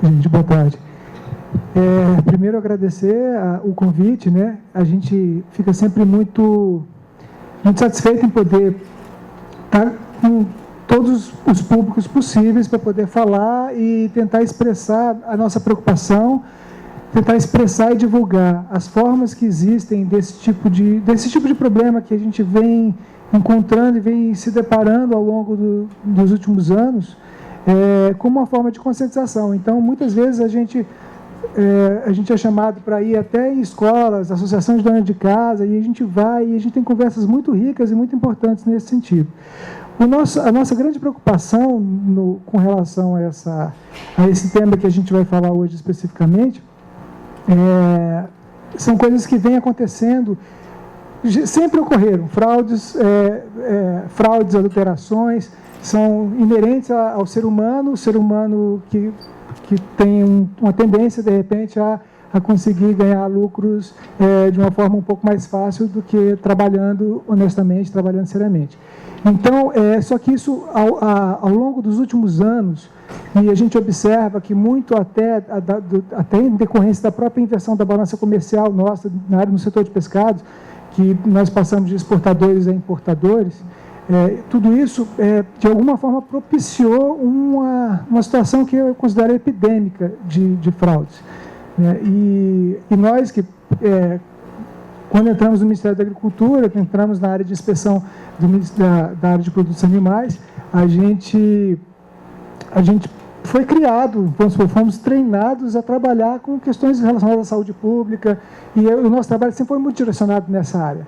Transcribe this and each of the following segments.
gente. Boa tarde. Primeiro, agradecer o convite, né? A gente fica sempre muito satisfeito em poder estar com todos os públicos possíveis para poder falar e tentar expressar a nossa preocupação, tentar expressar e divulgar as formas que existem desse tipo de problema que a gente vem encontrando e vem se deparando ao longo dos últimos anos, como uma forma de conscientização. Então, muitas vezes a gente é chamado para ir até em escolas, associações de donas de casa, e a gente vai e a gente tem conversas muito ricas e muito importantes nesse sentido. A nossa grande preocupação com relação a esse tema que a gente vai falar hoje especificamente, são coisas que vêm acontecendo, sempre ocorreram, fraudes, adulterações, são inerentes ao ser humano, o ser humano que tem uma tendência, de repente, a conseguir ganhar lucros de uma forma um pouco mais fácil do que trabalhando honestamente, trabalhando seriamente. Então, só que isso, ao longo dos últimos anos, e a gente observa que muito até em decorrência da própria inversão da balança comercial nossa no setor de pescados, que nós passamos de exportadores a importadores, tudo isso, de alguma forma, propiciou uma situação que eu considero epidêmica de fraudes. E nós que, quando entramos no Ministério da Agricultura, que entramos na área de inspeção da área de produtos animais, a gente foi criado, fomos treinados a trabalhar com questões relacionadas à saúde pública, e o nosso trabalho sempre foi muito direcionado nessa área.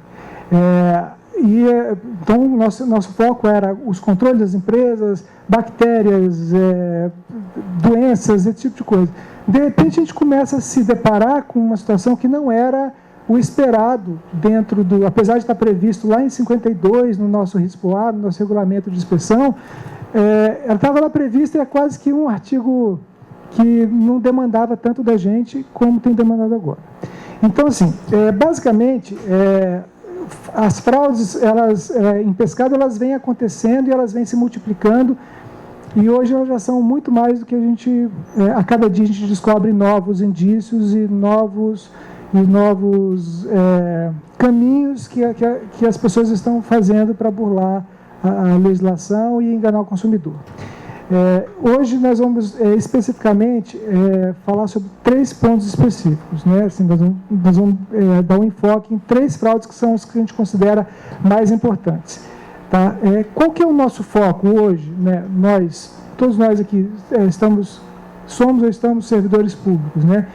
Então, nosso foco era os controles das empresas, bactérias, doenças, esse tipo de coisa. De repente, a gente começa a se deparar com uma situação que não era o esperado apesar de estar previsto lá em 52, no nosso RISPOA, no nosso regulamento de inspeção, ela estava lá prevista e é quase que um artigo que não demandava tanto da gente como tem demandado agora. Então, assim, basicamente, as fraudes, em pescado, elas vêm acontecendo e elas vêm se multiplicando, e hoje elas já são muito mais do que a gente, a cada dia a gente descobre novos indícios e novos caminhos que as pessoas estão fazendo para burlar a legislação e enganar o consumidor. Hoje nós vamos especificamente falar sobre 3 pontos específicos, né? Assim, nós vamos dar um enfoque em 3 fraudes que são os que a gente considera mais importantes. Tá? Qual que é o nosso foco hoje? Né? Todos nós aqui somos ou estamos servidores públicos, né?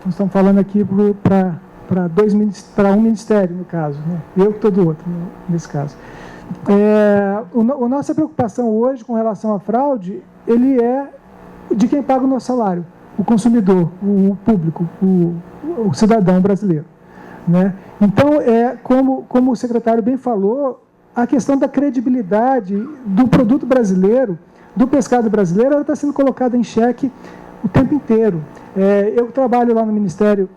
Nós estamos falando aqui para um ministério, no caso, né? Eu que estou do outro, nesse caso. A nossa preocupação hoje com relação à fraude, ele é de quem paga o nosso salário, o consumidor, o público, o cidadão brasileiro, né? Então, como o secretário bem falou, a questão da credibilidade do produto brasileiro, do pescado brasileiro, ela está sendo colocada em xeque o tempo inteiro. Eu trabalho lá no Ministério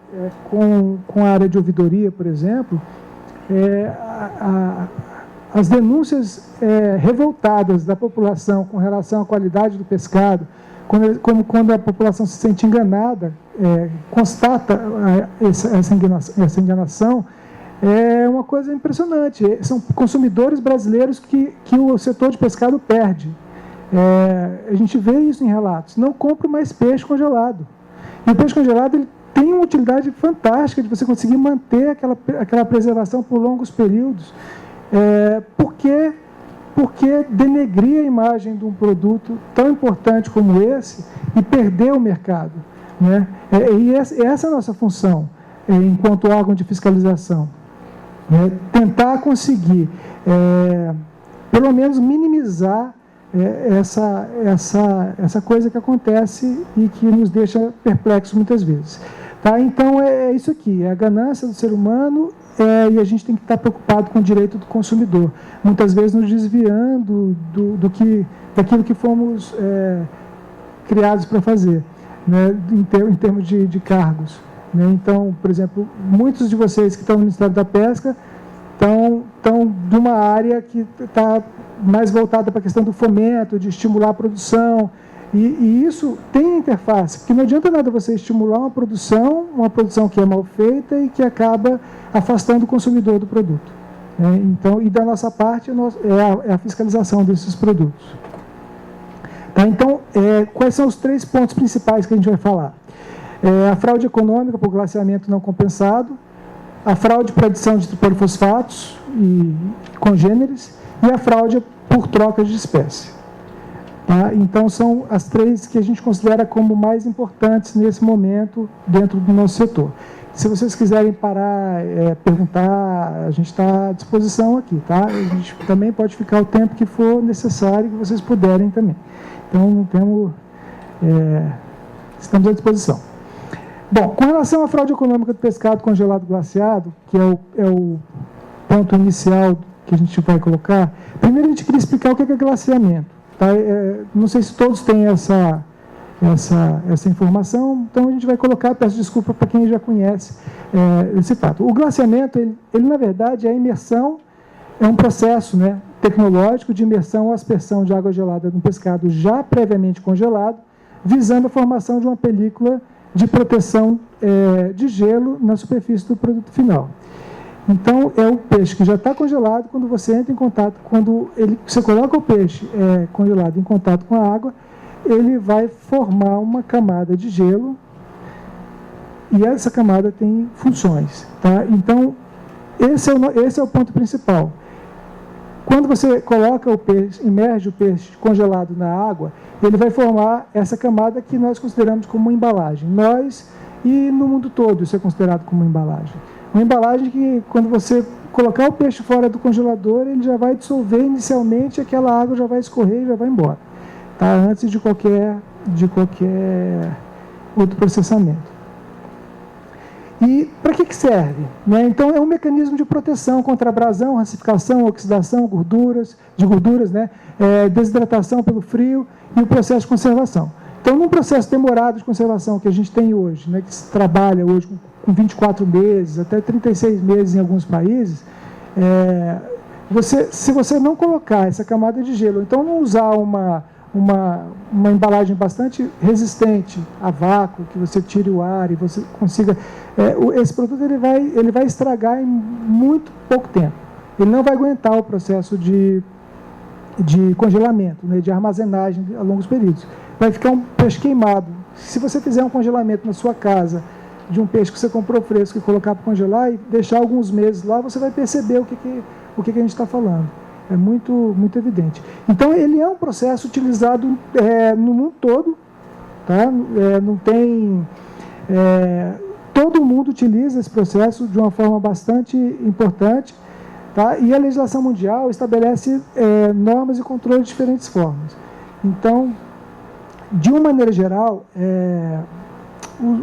com a área de ouvidoria, por exemplo, as denúncias revoltadas da população com relação à qualidade do pescado, quando a população se sente enganada, constata essa enganação, é uma coisa impressionante. São consumidores brasileiros que o setor de pescado perde. A gente vê isso em relatos. Não compra mais peixe congelado. E o peixe congelado ele tem uma utilidade fantástica de você conseguir manter aquela preservação por longos períodos. Porque denegrir a imagem de um produto tão importante como esse e perder o mercado, né? E essa é a nossa função enquanto órgão de fiscalização. Tentar conseguir, pelo menos, minimizar essa coisa que acontece e que nos deixa perplexos muitas vezes. Tá? Então, é isso aqui, é a ganância do ser humano, e a gente tem que estar preocupado com o direito do consumidor, muitas vezes nos desviando daquilo que fomos criados para fazer, né? em termos de cargos. Né? Então, por exemplo, muitos de vocês que estão no Ministério da Pesca estão de uma área que está mais voltada para a questão do fomento, de estimular a produção, E isso tem interface, porque não adianta nada você estimular uma produção que é mal feita e que acaba afastando o consumidor do produto. Então, e da nossa parte é a fiscalização desses produtos. Tá? Então, quais são os 3 pontos principais que a gente vai falar? A fraude econômica por glaciamento não compensado, a fraude por adição de polifosfatos e congêneres e a fraude por troca de espécie. Tá? Então, são as 3 que a gente considera como mais importantes nesse momento dentro do nosso setor. Se vocês quiserem parar, perguntar, a gente está à disposição aqui. Tá? A gente também pode ficar o tempo que for necessário, que vocês puderem também. Então, não temos, estamos à disposição. Bom, com relação à fraude econômica do pescado congelado glaciado, que é o ponto inicial que a gente vai colocar, primeiro a gente queria explicar o que é glaciamento. Tá? Não sei se todos têm essa informação, então a gente vai colocar, peço desculpa para quem já conhece esse fato. O glaciamento, ele na verdade é a imersão, é um processo tecnológico de imersão ou aspersão de água gelada no pescado já previamente congelado, visando a formação de uma película de proteção de gelo na superfície do produto final. Então, é o peixe que já está congelado, quando você entra em contato, você coloca o peixe congelado em contato com a água, ele vai formar uma camada de gelo e essa camada tem funções. Tá? Então, esse é o ponto principal. Quando você coloca o peixe, imerge o peixe congelado na água, ele vai formar essa camada que nós consideramos como uma embalagem. Nós e no mundo todo isso é considerado como uma embalagem. Uma embalagem que, quando você colocar o peixe fora do congelador, ele já vai dissolver inicialmente, aquela água já vai escorrer e já vai embora. Tá? Antes de qualquer outro processamento. E para que serve? Então, é um mecanismo de proteção contra abrasão, racificação, oxidação, gorduras, desidratação pelo frio e o processo de conservação. Então, num processo demorado de conservação que a gente tem hoje, que se trabalha hoje com 24 meses, até 36 meses em alguns países, se você não colocar essa camada de gelo, então não usar uma embalagem bastante resistente a vácuo, que você tire o ar e você consiga... esse produto ele vai estragar em muito pouco tempo. Ele não vai aguentar o processo de congelamento, de armazenagem a longos períodos. Vai ficar um peixe queimado. Se você fizer um congelamento na sua casa de um peixe que você comprou fresco e colocar para congelar e deixar alguns meses lá, você vai perceber o que a gente está falando. É muito, muito evidente. Então, ele é um processo utilizado no mundo todo. Tá? Não tem... todo mundo utiliza esse processo de uma forma bastante importante. Tá? E a legislação mundial estabelece normas e controles de diferentes formas. Então, de uma maneira geral,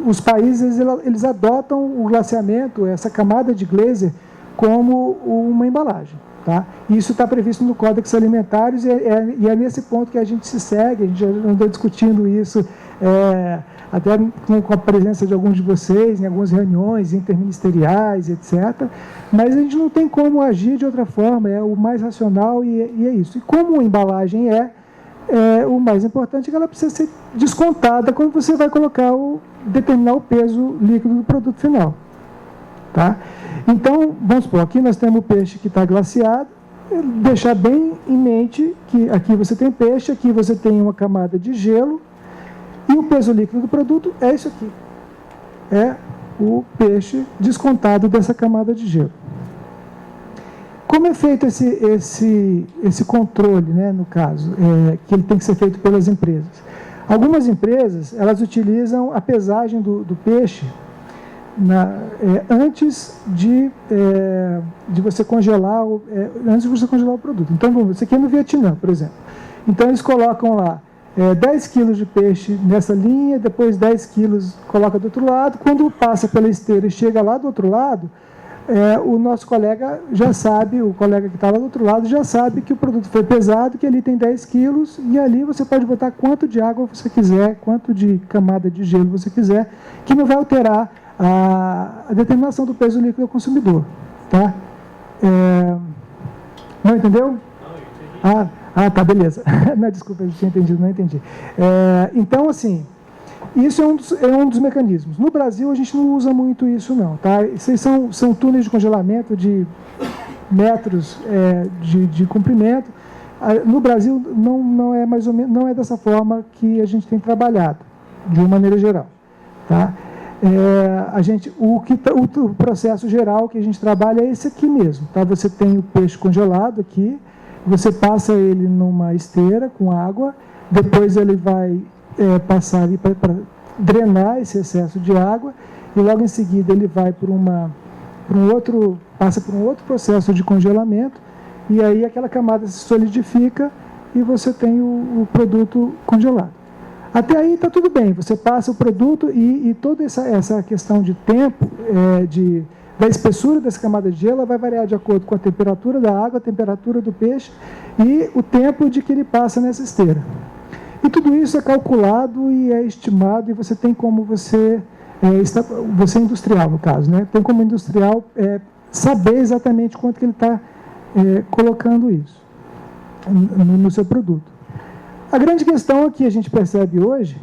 os países eles adotam o glaciamento, essa camada de glazer, como uma embalagem. Tá? Isso está previsto no Códex Alimentários e é nesse ponto que a gente se segue. A gente já andou discutindo isso até com a presença de alguns de vocês em algumas reuniões interministeriais, etc. Mas a gente não tem como agir de outra forma, é o mais racional e é isso. E como a embalagem o mais importante é que ela precisa ser descontada quando você vai determinar o peso líquido do produto final. Tá? Então, vamos supor, aqui nós temos o peixe que está glaciado, deixar bem em mente que aqui você tem peixe, aqui você tem uma camada de gelo, e o peso líquido do produto é isso aqui. É o peixe descontado dessa camada de gelo. Como é feito esse controle, no caso, que ele tem que ser feito pelas empresas? Algumas empresas, elas utilizam a pesagem do peixe antes de você congelar o produto. Então, isso aqui é no Vietnã, por exemplo. Então, eles colocam lá 10 quilos de peixe nessa linha, depois 10 quilos coloca do outro lado. Quando passa pela esteira e chega lá do outro lado, o nosso colega já sabe, o colega que está lá do outro lado já sabe que o produto foi pesado, que ali tem 10 quilos, e ali você pode botar quanto de água você quiser, quanto de camada de gelo você quiser, que não vai alterar a determinação do peso líquido ao consumidor. Tá? Não entendeu? Ah, tá, beleza. Não, desculpa, eu tinha entendido, não entendi. Então, assim, isso é um dos mecanismos. No Brasil, a gente não usa muito isso, não. Tá? Esses são túneis de congelamento de metros de comprimento. No Brasil, não é mais ou menos, não é dessa forma que a gente tem trabalhado, de uma maneira geral. Tá? O processo geral que a gente trabalha é esse aqui mesmo. Tá? Você tem o peixe congelado aqui, você passa ele numa esteira com água, depois ele vai passar ali para drenar esse excesso de água, e logo em seguida ele vai passa por um outro processo de congelamento, e aí aquela camada se solidifica e você tem o produto congelado. Até aí está tudo bem, você passa o produto e toda essa questão de tempo, da espessura dessa camada de gelo, vai variar de acordo com a temperatura da água, a temperatura do peixe e o tempo de que ele passa nessa esteira. E tudo isso é calculado e é estimado, e você tem como você é industrial, no caso, né? Tem como industrial saber exatamente quanto que ele está colocando isso no seu produto. A grande questão que a gente percebe hoje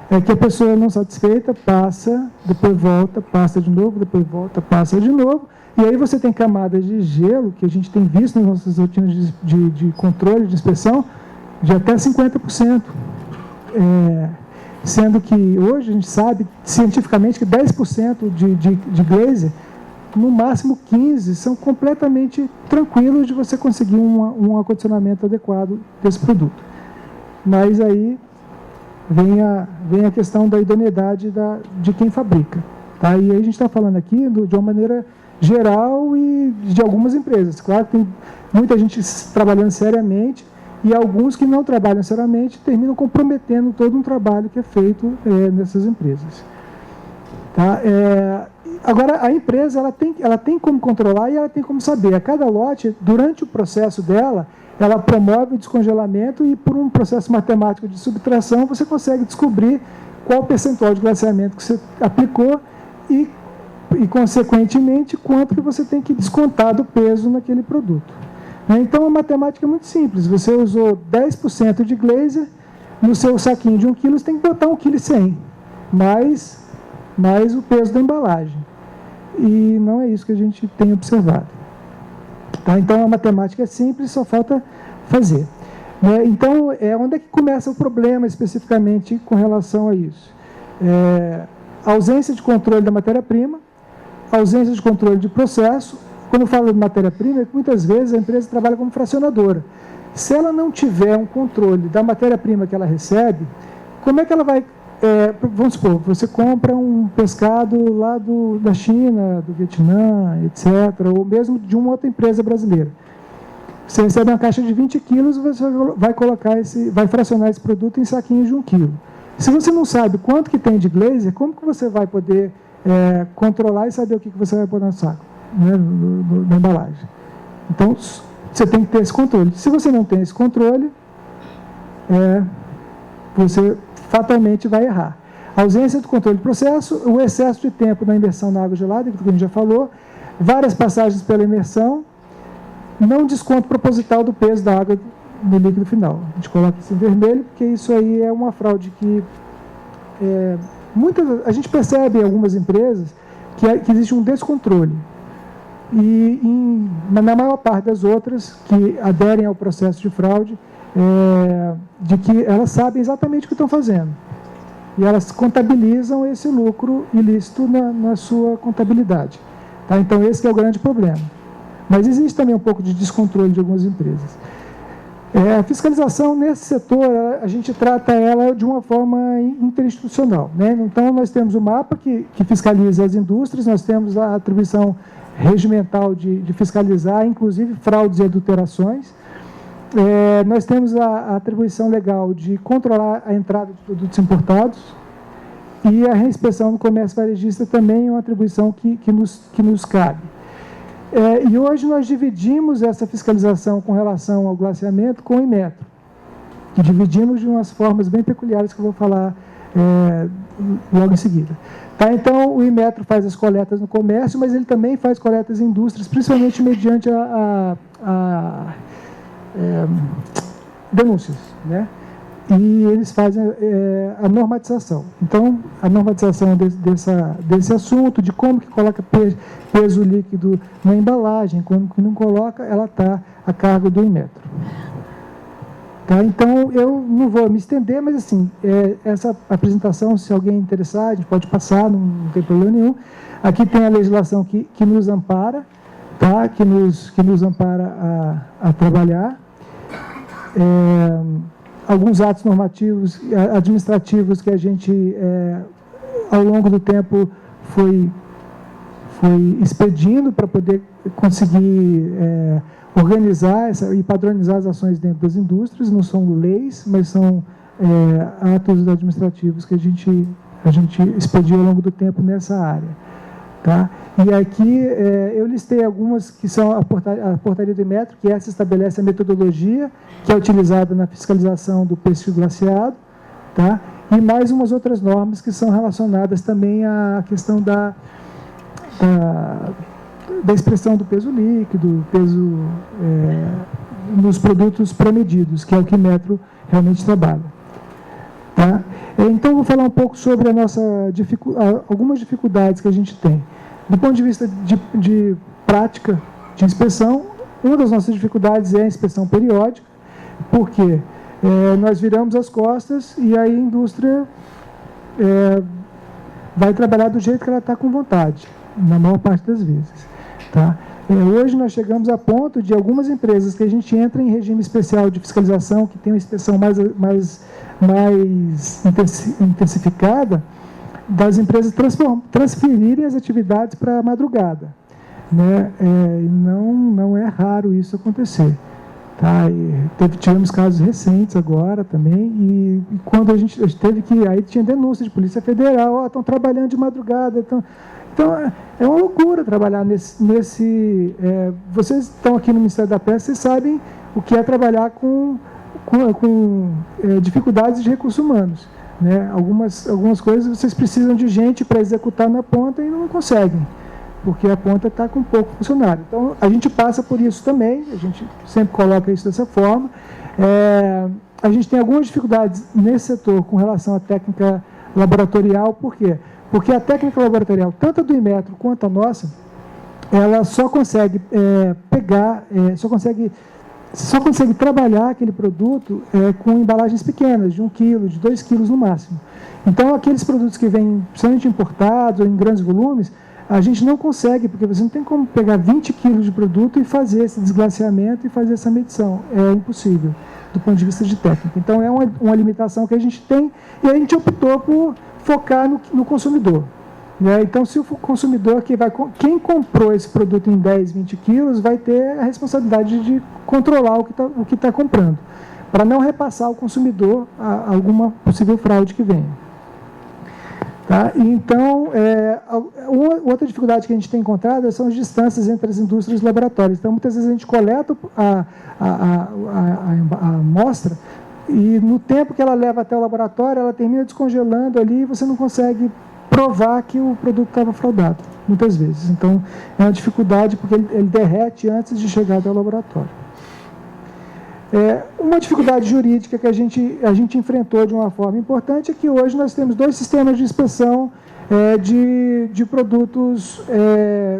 é que a pessoa não satisfeita passa, depois volta, passa de novo, depois volta, passa de novo, e aí você tem camadas de gelo, que a gente tem visto nas nossas rotinas de controle, de inspeção, de até 50%. Sendo que hoje a gente sabe cientificamente que 10% de glaze, no máximo 15%, são completamente tranquilos de você conseguir um acondicionamento adequado desse produto. Mas aí vem a questão da idoneidade de quem fabrica. Tá? E aí a gente está falando aqui de uma maneira geral e de algumas empresas. Claro que tem muita gente trabalhando seriamente, e alguns que não trabalham seriamente terminam comprometendo todo um trabalho que é feito nessas empresas. Tá? Agora, a empresa ela tem como controlar e ela tem como saber. A cada lote, durante o processo dela, ela promove o descongelamento, e por um processo matemático de subtração, você consegue descobrir qual o percentual de glaciamento que você aplicou e consequentemente, quanto que você tem que descontar do peso naquele produto. Então, a matemática é muito simples. Você usou 10% de glazer, no seu saquinho de 1 kg, você tem que botar 1,1 kg, mais o peso da embalagem. E não é isso que a gente tem observado. Tá? Então, a matemática é simples, só falta fazer. Então, onde é que começa o problema especificamente com relação a isso? A ausência de controle da matéria-prima, a ausência de controle de processo. Quando eu falo de matéria-prima, é que muitas vezes a empresa trabalha como fracionadora. Se ela não tiver um controle da matéria-prima que ela recebe, como é que ela vai... vamos supor, você compra um pescado lá da China, do Vietnã, etc., ou mesmo de uma outra empresa brasileira. Você recebe uma caixa de 20 quilos, você vai fracionar esse produto em saquinhos de 1 quilo. Se você não sabe quanto que tem de glazer, como que você vai poder controlar e saber o que você vai pôr no saco, né, na embalagem? Então, você tem que ter esse controle. Se você não tem esse controle, você fatalmente vai errar. A ausência do controle do processo, o excesso de tempo na imersão na água gelada, que a gente já falou, várias passagens pela imersão, não desconto proposital do peso da água no líquido final. A gente coloca isso em vermelho, porque isso aí é uma fraude que a gente percebe em algumas empresas que existe um descontrole. E na maior parte das outras que aderem ao processo de fraude, de que elas sabem exatamente o que estão fazendo. E elas contabilizam esse lucro ilícito na sua contabilidade. Tá? Então, esse que é o grande problema. Mas existe também um pouco de descontrole de algumas empresas. A fiscalização nesse setor, a gente trata ela de uma forma interinstitucional, né? Então, nós temos o MAPA, que fiscaliza as indústrias, nós temos a atribuição regimental de fiscalizar, inclusive, fraudes e adulterações. Nós temos a atribuição legal de controlar a entrada de produtos importados, e a reinspeção no comércio varejista também é uma atribuição que nos cabe. E hoje nós dividimos essa fiscalização com relação ao glaciamento com o Inmetro, que dividimos de umas formas bem peculiares que eu vou falar logo em seguida. Tá? Então, o Inmetro faz as coletas no comércio, mas ele também faz coletas em indústrias, principalmente mediante denúncias, né? E eles fazem a normatização. Então, a normatização desse assunto, de como que coloca peso líquido na embalagem, como que não coloca, ela está a cargo do Inmetro. Tá? Então, eu não vou me estender, mas assim, essa apresentação, se alguém interessar, a gente pode passar, não tem problema nenhum. Aqui tem a legislação que nos ampara, tá? que nos ampara a trabalhar. Alguns atos normativos, administrativos que a gente, ao longo do tempo, foi expedindo para poder conseguir organizar e padronizar as ações dentro das indústrias. Não são leis, mas são atos administrativos que a gente expediu ao longo do tempo nessa área. Tá? E aqui eu listei algumas que são a portaria do Inmetro, que essa estabelece a metodologia que é utilizada na fiscalização do peixe glaciado, tá? E mais umas outras normas que são relacionadas também à questão da expressão do peso líquido, peso nos produtos pré-medidos, que é o que o Inmetro realmente trabalha. Tá? Então, vou falar um pouco sobre algumas dificuldades que a gente tem. Do ponto de vista de prática de inspeção, uma das nossas dificuldades é a inspeção periódica, porque nós viramos as costas e a indústria vai trabalhar do jeito que ela está com vontade, na maior parte das vezes. Tá? Hoje nós chegamos a ponto de algumas empresas que a gente entra em regime especial de fiscalização, que tem uma inspeção mais intensificada, das empresas transferirem as atividades para a madrugada, né? Não é raro isso acontecer. Tá? Tivemos casos recentes agora também, e quando a gente teve que... Aí tinha denúncia de Polícia Federal, estão trabalhando de madrugada. Então, é uma loucura trabalhar vocês estão aqui no Ministério da Pesca, vocês sabem o que é trabalhar com dificuldades de recursos humanos. Né? Algumas coisas vocês precisam de gente para executar na ponta e não conseguem, porque a ponta está com pouco funcionário. Então, a gente passa por isso também, a gente sempre coloca isso dessa forma. A gente tem algumas dificuldades nesse setor com relação à técnica laboratorial. Por quê? Porque a técnica laboratorial, tanto a do Inmetro quanto a nossa, ela só consegue só consegue trabalhar aquele produto com embalagens pequenas, de 1 quilo, de 2 quilos no máximo. Então, aqueles produtos que vêm, principalmente importados ou em grandes volumes, a gente não consegue, porque você não tem como pegar 20 quilos de produto e fazer esse desglaciamento e fazer essa medição. É impossível, do ponto de vista de técnica. Então, é uma limitação que a gente tem, e a gente optou por focar no consumidor. Né? Então, se o consumidor quem comprou esse produto em 10, 20 quilos, vai ter a responsabilidade de controlar o que está comprando, para não repassar ao consumidor alguma possível fraude que venha. Tá? Então, outra dificuldade que a gente tem encontrado são as distâncias entre as indústrias e os laboratórios. Então, muitas vezes a gente coleta a amostra e, no tempo que ela leva até o laboratório, ela termina descongelando ali e você não consegue provar que o produto estava fraudado, muitas vezes. Então, é uma dificuldade, porque ele derrete antes de chegar até o laboratório. Uma dificuldade jurídica que a gente enfrentou de uma forma importante é que hoje nós temos 2 sistemas de inspeção de produtos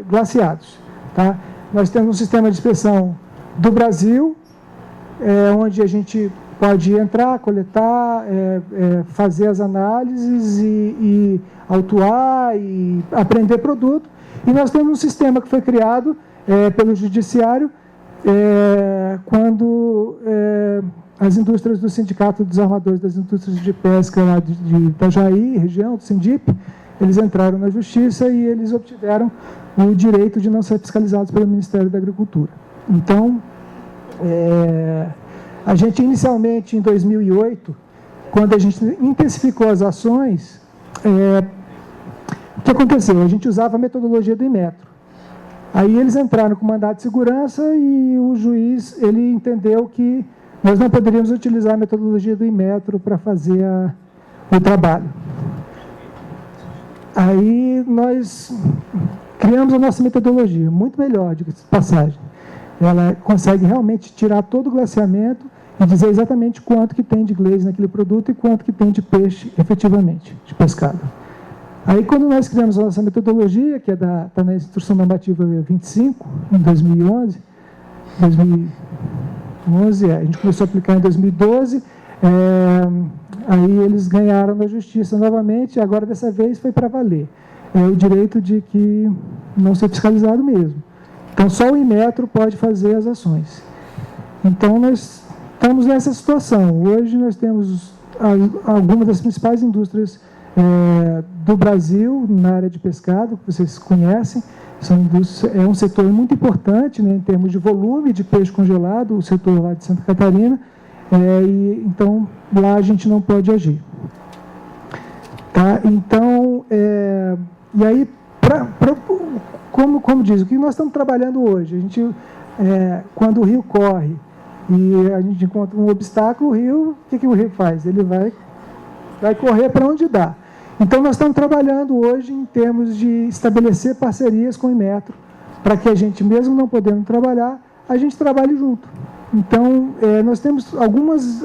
glaciados. Tá? Nós temos um sistema de inspeção do Brasil, onde a gente pode entrar, coletar, fazer as análises e autuar e apreender produto. E nós temos um sistema que foi criado pelo Judiciário quando as indústrias do Sindicato dos Armadores das Indústrias de Pesca lá de Itajaí, região do Sindip, eles entraram na Justiça e eles obtiveram o direito de não ser fiscalizados pelo Ministério da Agricultura. Então, a gente inicialmente, em 2008, quando a gente intensificou as ações, o que aconteceu? A gente usava a metodologia do Inmetro. Aí eles entraram com mandato de segurança e o juiz ele entendeu que nós não poderíamos utilizar a metodologia do Inmetro para fazer o trabalho. Aí nós criamos a nossa metodologia, muito melhor, de passagem. Ela consegue realmente tirar todo o glaciamento e dizer exatamente quanto que tem de glaze naquele produto e quanto que tem de peixe efetivamente, de pescado. Aí, quando nós criamos a nossa metodologia, que está na Instrução Normativa 25, em 2011, a gente começou a aplicar em 2012, aí eles ganharam na Justiça novamente, e agora dessa vez foi para valer. O direito de que não ser fiscalizado mesmo. Então, só o Inmetro pode fazer as ações. Então, nós estamos nessa situação. Hoje, nós temos algumas das principais indústrias do Brasil na área de pescado, que vocês conhecem. É um setor muito importante, né, em termos de volume de peixe congelado, o setor lá de Santa Catarina, então lá a gente não pode agir. Tá? Então, e aí, como diz, o que nós estamos trabalhando hoje? A gente, quando o rio corre e a gente encontra um obstáculo, o rio, o que o rio faz? Ele vai correr para onde dá. Então, nós estamos trabalhando hoje em termos de estabelecer parcerias com o Inmetro, para que a gente, mesmo não podendo trabalhar, a gente trabalhe junto. Então, nós temos algumas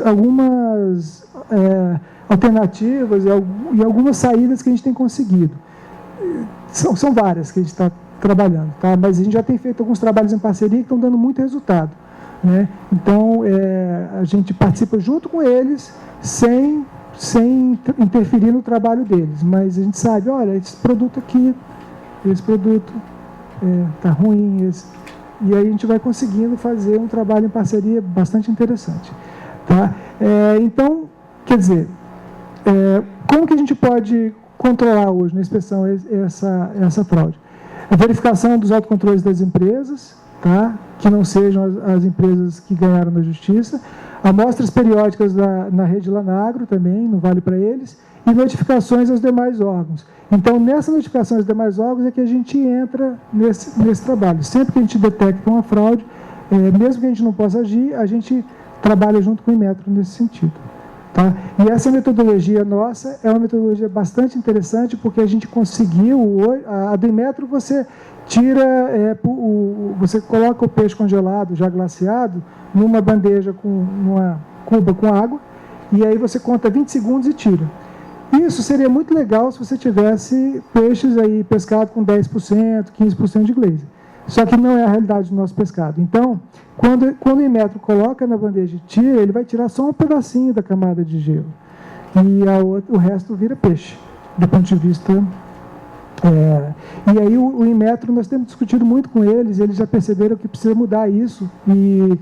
alternativas e algumas saídas que a gente tem conseguido. São várias que a gente está trabalhando, tá? Mas a gente já tem feito alguns trabalhos em parceria que estão dando muito resultado, né? Então, a gente participa junto com eles, sem interferir no trabalho deles, mas a gente sabe, olha, esse produto está ruim, e aí a gente vai conseguindo fazer um trabalho em parceria bastante interessante. Tá? Então, quer dizer, como que a gente pode controlar hoje na inspeção essa fraude? A verificação dos autocontroles das empresas, tá? Que não sejam as empresas que ganharam na justiça, amostras periódicas na rede Lanagro também, não vale para eles, e notificações aos demais órgãos. Então, nessa notificação aos demais órgãos é que a gente entra nesse trabalho. Sempre que a gente detecta uma fraude, mesmo que a gente não possa agir, a gente trabalha junto com o Inmetro nesse sentido. Tá? E essa metodologia nossa é uma metodologia bastante interessante, porque a gente conseguiu, a do Inmetro você você coloca o peixe congelado, já glaciado, numa bandeja, numa cuba com água, e aí você conta 20 segundos e tira. Isso seria muito legal se você tivesse peixes aí pescado com 10%, 15% de glaze. Só que não é a realidade do nosso pescado. Então, quando o Inmetro coloca na bandeja e tira, ele vai tirar só um pedacinho da camada de gelo. E o resto vira peixe, do ponto de vista... E aí o Inmetro, nós temos discutido muito com eles já perceberam que precisa mudar isso, e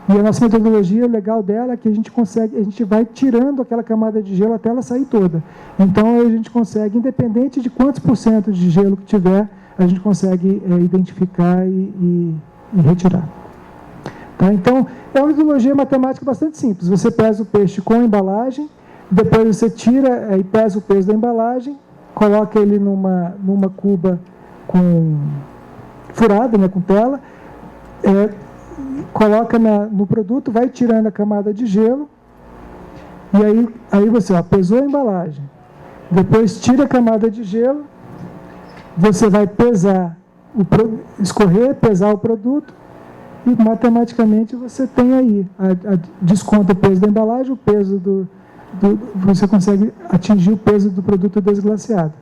a nossa metodologia, o legal dela é que a gente vai tirando aquela camada de gelo até ela sair toda. Então, a gente consegue, independente de quantos % de gelo que tiver, a gente consegue identificar e retirar. Tá? Então, é uma metodologia matemática bastante simples. Você pesa o peixe com a embalagem, depois você tira e pesa o peso da embalagem, coloca ele numa cuba furada, né, com tela, coloca no produto, vai tirando a camada de gelo, e aí você pesou a embalagem, depois tira a camada de gelo, você vai pesar, pesar o produto, e matematicamente você tem aí, desconta o peso da embalagem, o peso você consegue atingir o peso do produto desglaciado.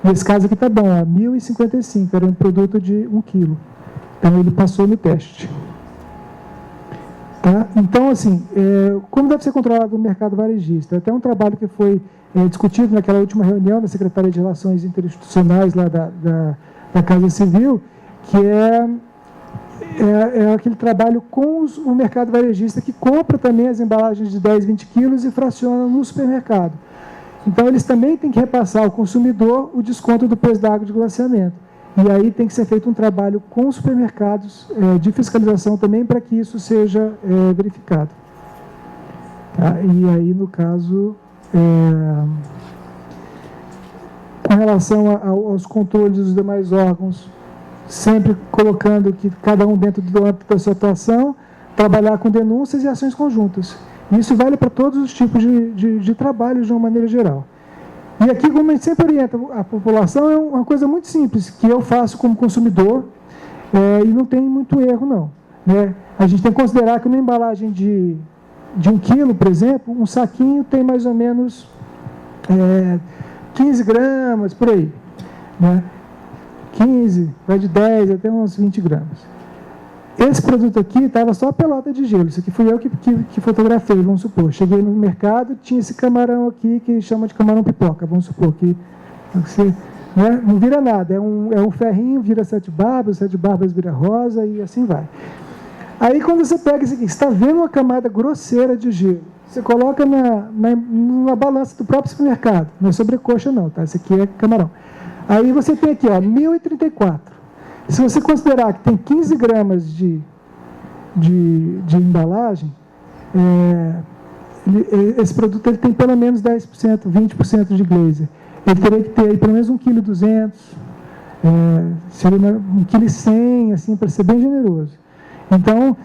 Nesse caso aqui está bom, 1.055, era um produto de 1 kg. Então, ele passou no teste. Tá? Então, assim, como deve ser controlado o mercado varejista? É até um trabalho que foi discutido naquela última reunião da Secretaria de Relações Interinstitucionais lá da Casa Civil, que é aquele trabalho com o mercado varejista, que compra também as embalagens de 10, 20 quilos e fraciona no supermercado. Então, eles também têm que repassar ao consumidor o desconto do preço da água de glaciamento. E aí tem que ser feito um trabalho com os supermercados de fiscalização também, para que isso seja verificado. Tá? E aí, no caso, com relação aos controles dos demais órgãos, sempre colocando que cada um dentro do âmbito da sua atuação, trabalhar com denúncias e ações conjuntas. Isso vale para todos os tipos de trabalho de uma maneira geral. E aqui, como a gente sempre orienta a população, é uma coisa muito simples, que eu faço como consumidor, e não tem muito erro, não. Né? A gente tem que considerar que uma embalagem de de 1 quilo, por exemplo, um saquinho tem mais ou menos 15 gramas, por aí, né? 15, vai de 10 até uns 20 gramas. Esse produto aqui estava só a pelota de gelo. Isso aqui fui eu que fotografei, vamos supor. Cheguei no mercado, tinha esse camarão aqui, que chama de camarão pipoca, vamos supor, que você, né, não vira nada. É um ferrinho, vira 7 barbas vira rosa e assim vai. Aí, quando você pega isso aqui, você está vendo uma camada grosseira de gelo. Você coloca numa balança do próprio supermercado. Não é sobrecoxa, não, tá? Esse aqui é camarão. Aí você tem aqui, ó, 1.034. Se você considerar que tem 15 gramas de embalagem, esse produto ele tem pelo menos 10%, 20% de glazer. Ele teria que ter aí pelo menos 1,2 kg, seria 1,1 kg, assim, para ser bem generoso. Então,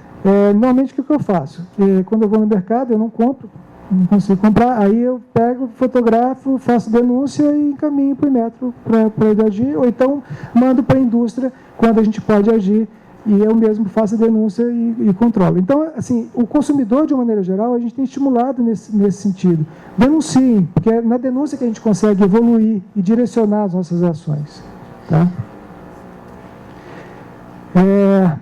normalmente o que eu faço? Quando eu vou no mercado, eu não compro, não consigo comprar, aí eu pego, fotografo, faço denúncia e encaminho para o Inmetro para ele agir, ou então mando para a indústria quando a gente pode agir, e eu mesmo faço a denúncia e controlo. Então, assim, o consumidor, de uma maneira geral, a gente tem estimulado nesse sentido. Denunciem, porque é na denúncia que a gente consegue evoluir e direcionar as nossas ações. Tá?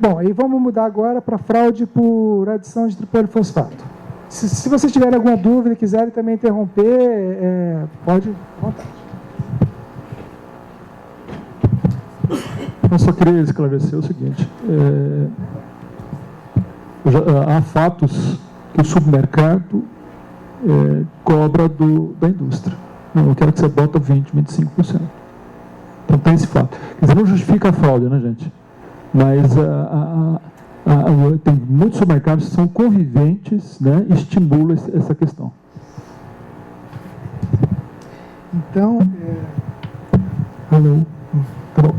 Bom, aí vamos mudar agora para fraude por adição de tripolifosfato. Se vocês tiverem alguma dúvida e quiserem também interromper, pode, à vontade. Eu só queria esclarecer o seguinte, há fatos que o supermercado cobra da indústria. Eu quero que você bota 20%, 25%. Então tem esse fato. Quer dizer, não justifica a fraude, né, gente? Mas tem muitos supermercados que são conviventes, né, e estimulam essa questão. Então, alô, tá bom.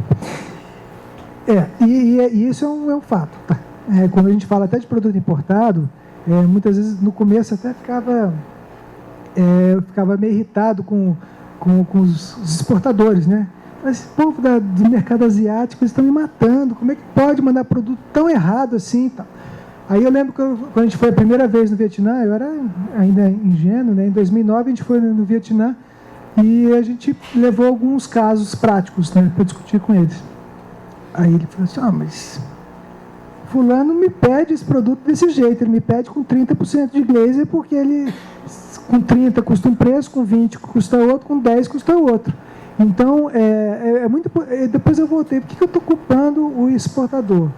E isso é um fato. Tá? Quando a gente fala até de produto importado, muitas vezes no começo até eu ficava meio irritado com os exportadores, né? Mas esse povo do mercado asiático, eles estão me matando. Como é que pode mandar produto tão errado assim? Tá? Aí eu lembro que quando a gente foi a primeira vez no Vietnã, eu era ainda ingênuo, né? Em 2009 a gente foi no Vietnã e a gente levou alguns casos práticos, né, para discutir com eles. Aí ele falou assim, mas fulano me pede esse produto desse jeito, ele me pede com 30% de glazer, porque ele com 30 custa um preço, com 20 custa outro, com 10 custa outro. Então, muito... Depois eu voltei, por que eu estou culpando o exportador?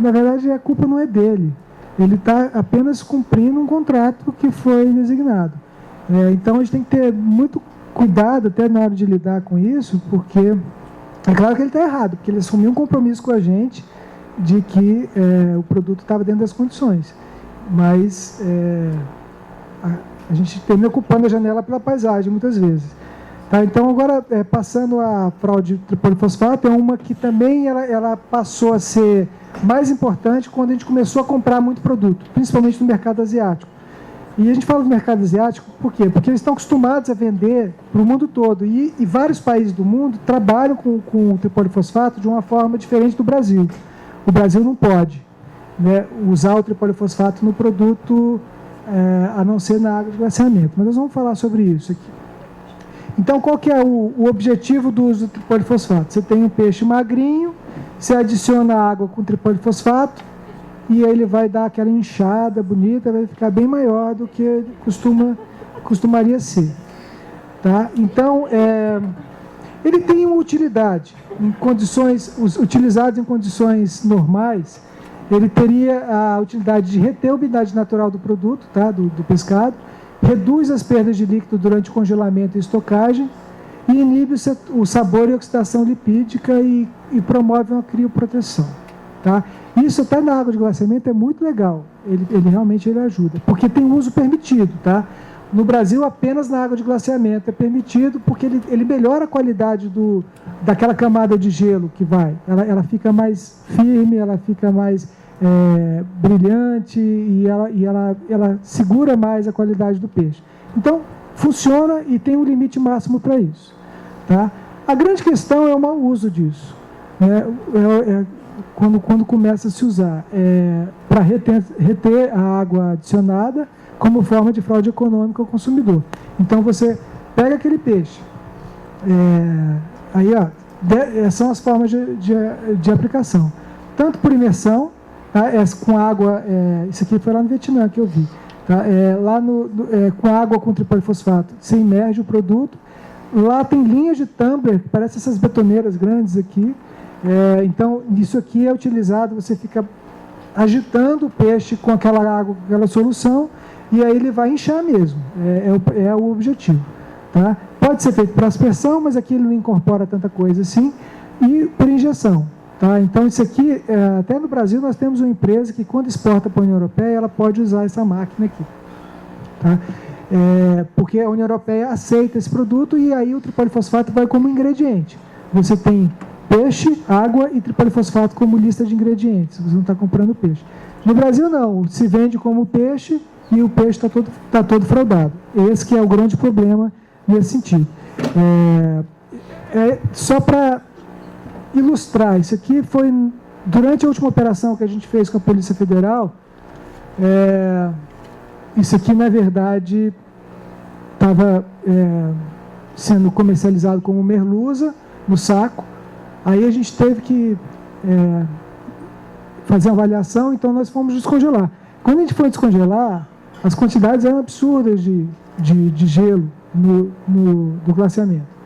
Na verdade, a culpa não é dele. Ele está apenas cumprindo um contrato que foi designado. Então, a gente tem que ter muito cuidado até na hora de lidar com isso, porque é claro que ele está errado, porque ele assumiu um compromisso com a gente de que o produto estava dentro das condições. Mas a gente termina ocupando a janela pela paisagem, muitas vezes. Tá, então, agora, passando a fraude tripolifosfato, é uma que também ela passou a ser mais importante quando a gente começou a comprar muito produto, principalmente no mercado asiático. E a gente fala do mercado asiático por quê? Porque eles estão acostumados a vender para o mundo todo. E vários países do mundo trabalham com o tripolifosfato de uma forma diferente do Brasil. O Brasil não pode, né, usar o tripolifosfato no produto, a não ser na água de glaciamento. Mas nós vamos falar sobre isso aqui. Então, qual que é o objetivo do uso do tripolifosfato? Você tem um peixe magrinho, você adiciona água com tripolifosfato, e aí ele vai dar aquela inchada bonita, vai ficar bem maior do que costumaria ser. Tá? Então, ele tem uma utilidade. Utilizado em condições normais, ele teria a utilidade de reter a umidade natural do produto, tá? do pescado, reduz as perdas de líquido durante o congelamento e estocagem, e inibe o sabor e a oxidação lipídica e promove uma crioproteção. Tá? Isso até na água de glaciamento é muito legal, ele realmente ajuda, porque tem uso permitido. Tá? No Brasil, apenas na água de glaciamento é permitido, porque ele melhora a qualidade daquela camada de gelo que vai. Ela fica mais firme, ela fica mais brilhante e ela segura mais a qualidade do peixe. Então, funciona e tem um limite máximo para isso. Tá? A grande questão é o mau uso disso. Quando começa a se usar. para reter a água adicionada como forma de fraude econômica ao consumidor. Então, você pega aquele peixe, aí, ó, são as formas de aplicação. Tanto por imersão, tá? Com água, isso aqui foi lá no Vietnã que eu vi. Tá? Com água com tripolifosfato, você imerge o produto. Lá tem linhas de tumbler, que parecem essas betoneiras grandes aqui. Então, isso aqui é utilizado, você fica agitando o peixe com aquela água, com aquela solução, e aí ele vai inchar mesmo. É o objetivo. Tá? Pode ser feito por aspersão, mas aqui ele não incorpora tanta coisa assim, e por injeção. Tá? Então, isso aqui, até no Brasil, nós temos uma empresa que, quando exporta para a União Europeia, ela pode usar essa máquina aqui. Tá? Porque a União Europeia aceita esse produto e aí o tripolifosfato vai como ingrediente. Você tem peixe, água e tripolifosfato como lista de ingredientes. Você não está comprando peixe. No Brasil, não. Se vende como peixe e o peixe está todo fraudado. Esse que é o grande problema nesse sentido. Só para ilustrar, isso aqui foi durante a última operação que a gente fez com a Polícia Federal. Isso aqui, na verdade, estava sendo comercializado como merluza no saco. Aí a gente teve que fazer uma avaliação, então nós fomos descongelar. Quando a gente foi descongelar, as quantidades eram absurdas de gelo no glaciamento.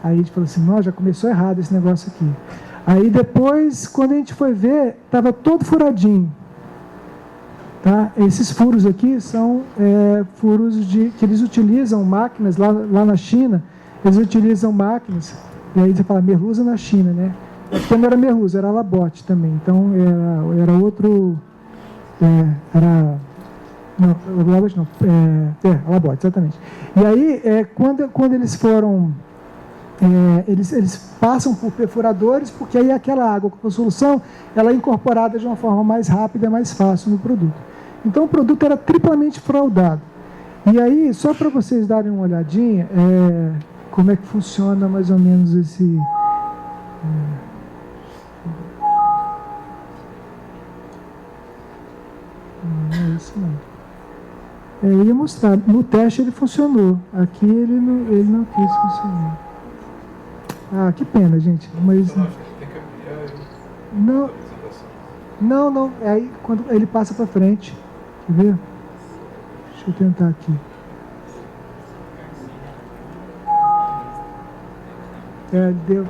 Aí a gente falou assim, já começou errado esse negócio aqui. Aí depois, quando a gente foi ver, estava todo furadinho. Tá? Esses furos aqui são furos que eles utilizam máquinas, lá na China, eles utilizam máquinas, e aí você fala merluza na China, né? Porque não era merluza, era labote também, então era outro, não, labote não, labote, exatamente. E aí, quando eles foram, eles passam por perfuradores, porque aí aquela água com a solução, ela é incorporada de uma forma mais rápida e mais fácil no produto. Então, o produto era triplamente fraudado. E aí, só para vocês darem uma olhadinha, como é que funciona mais ou menos esse... não é isso não. Eu ia mostrar. No teste ele funcionou. Aqui ele não quis funcionar. Ah, que pena, gente. Mas... Não. Aí, quando ele passa para frente. Quer ver? Deixa eu tentar aqui. Deu.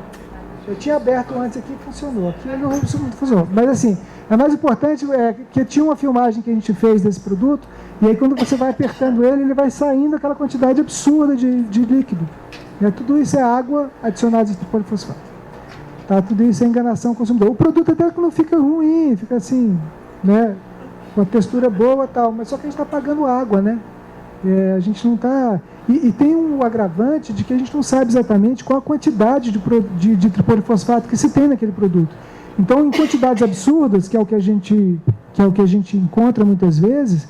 Eu tinha aberto antes aqui e funcionou. Aqui não funcionou. Mas assim, a mais importante é que tinha uma filmagem que a gente fez desse produto, e aí quando você vai apertando ele vai saindo aquela quantidade absurda de líquido. Tudo isso é água adicionada de tripolifosfato. Tá? Tudo isso é enganação ao consumidor. O produto até que não fica ruim, fica assim, né? Com a textura boa e tal, mas só que a gente está pagando água, né? A gente não está... E tem um agravante de que a gente não sabe exatamente qual a quantidade de tripolifosfato que se tem naquele produto. Então, em quantidades absurdas, que é o que a gente encontra muitas vezes,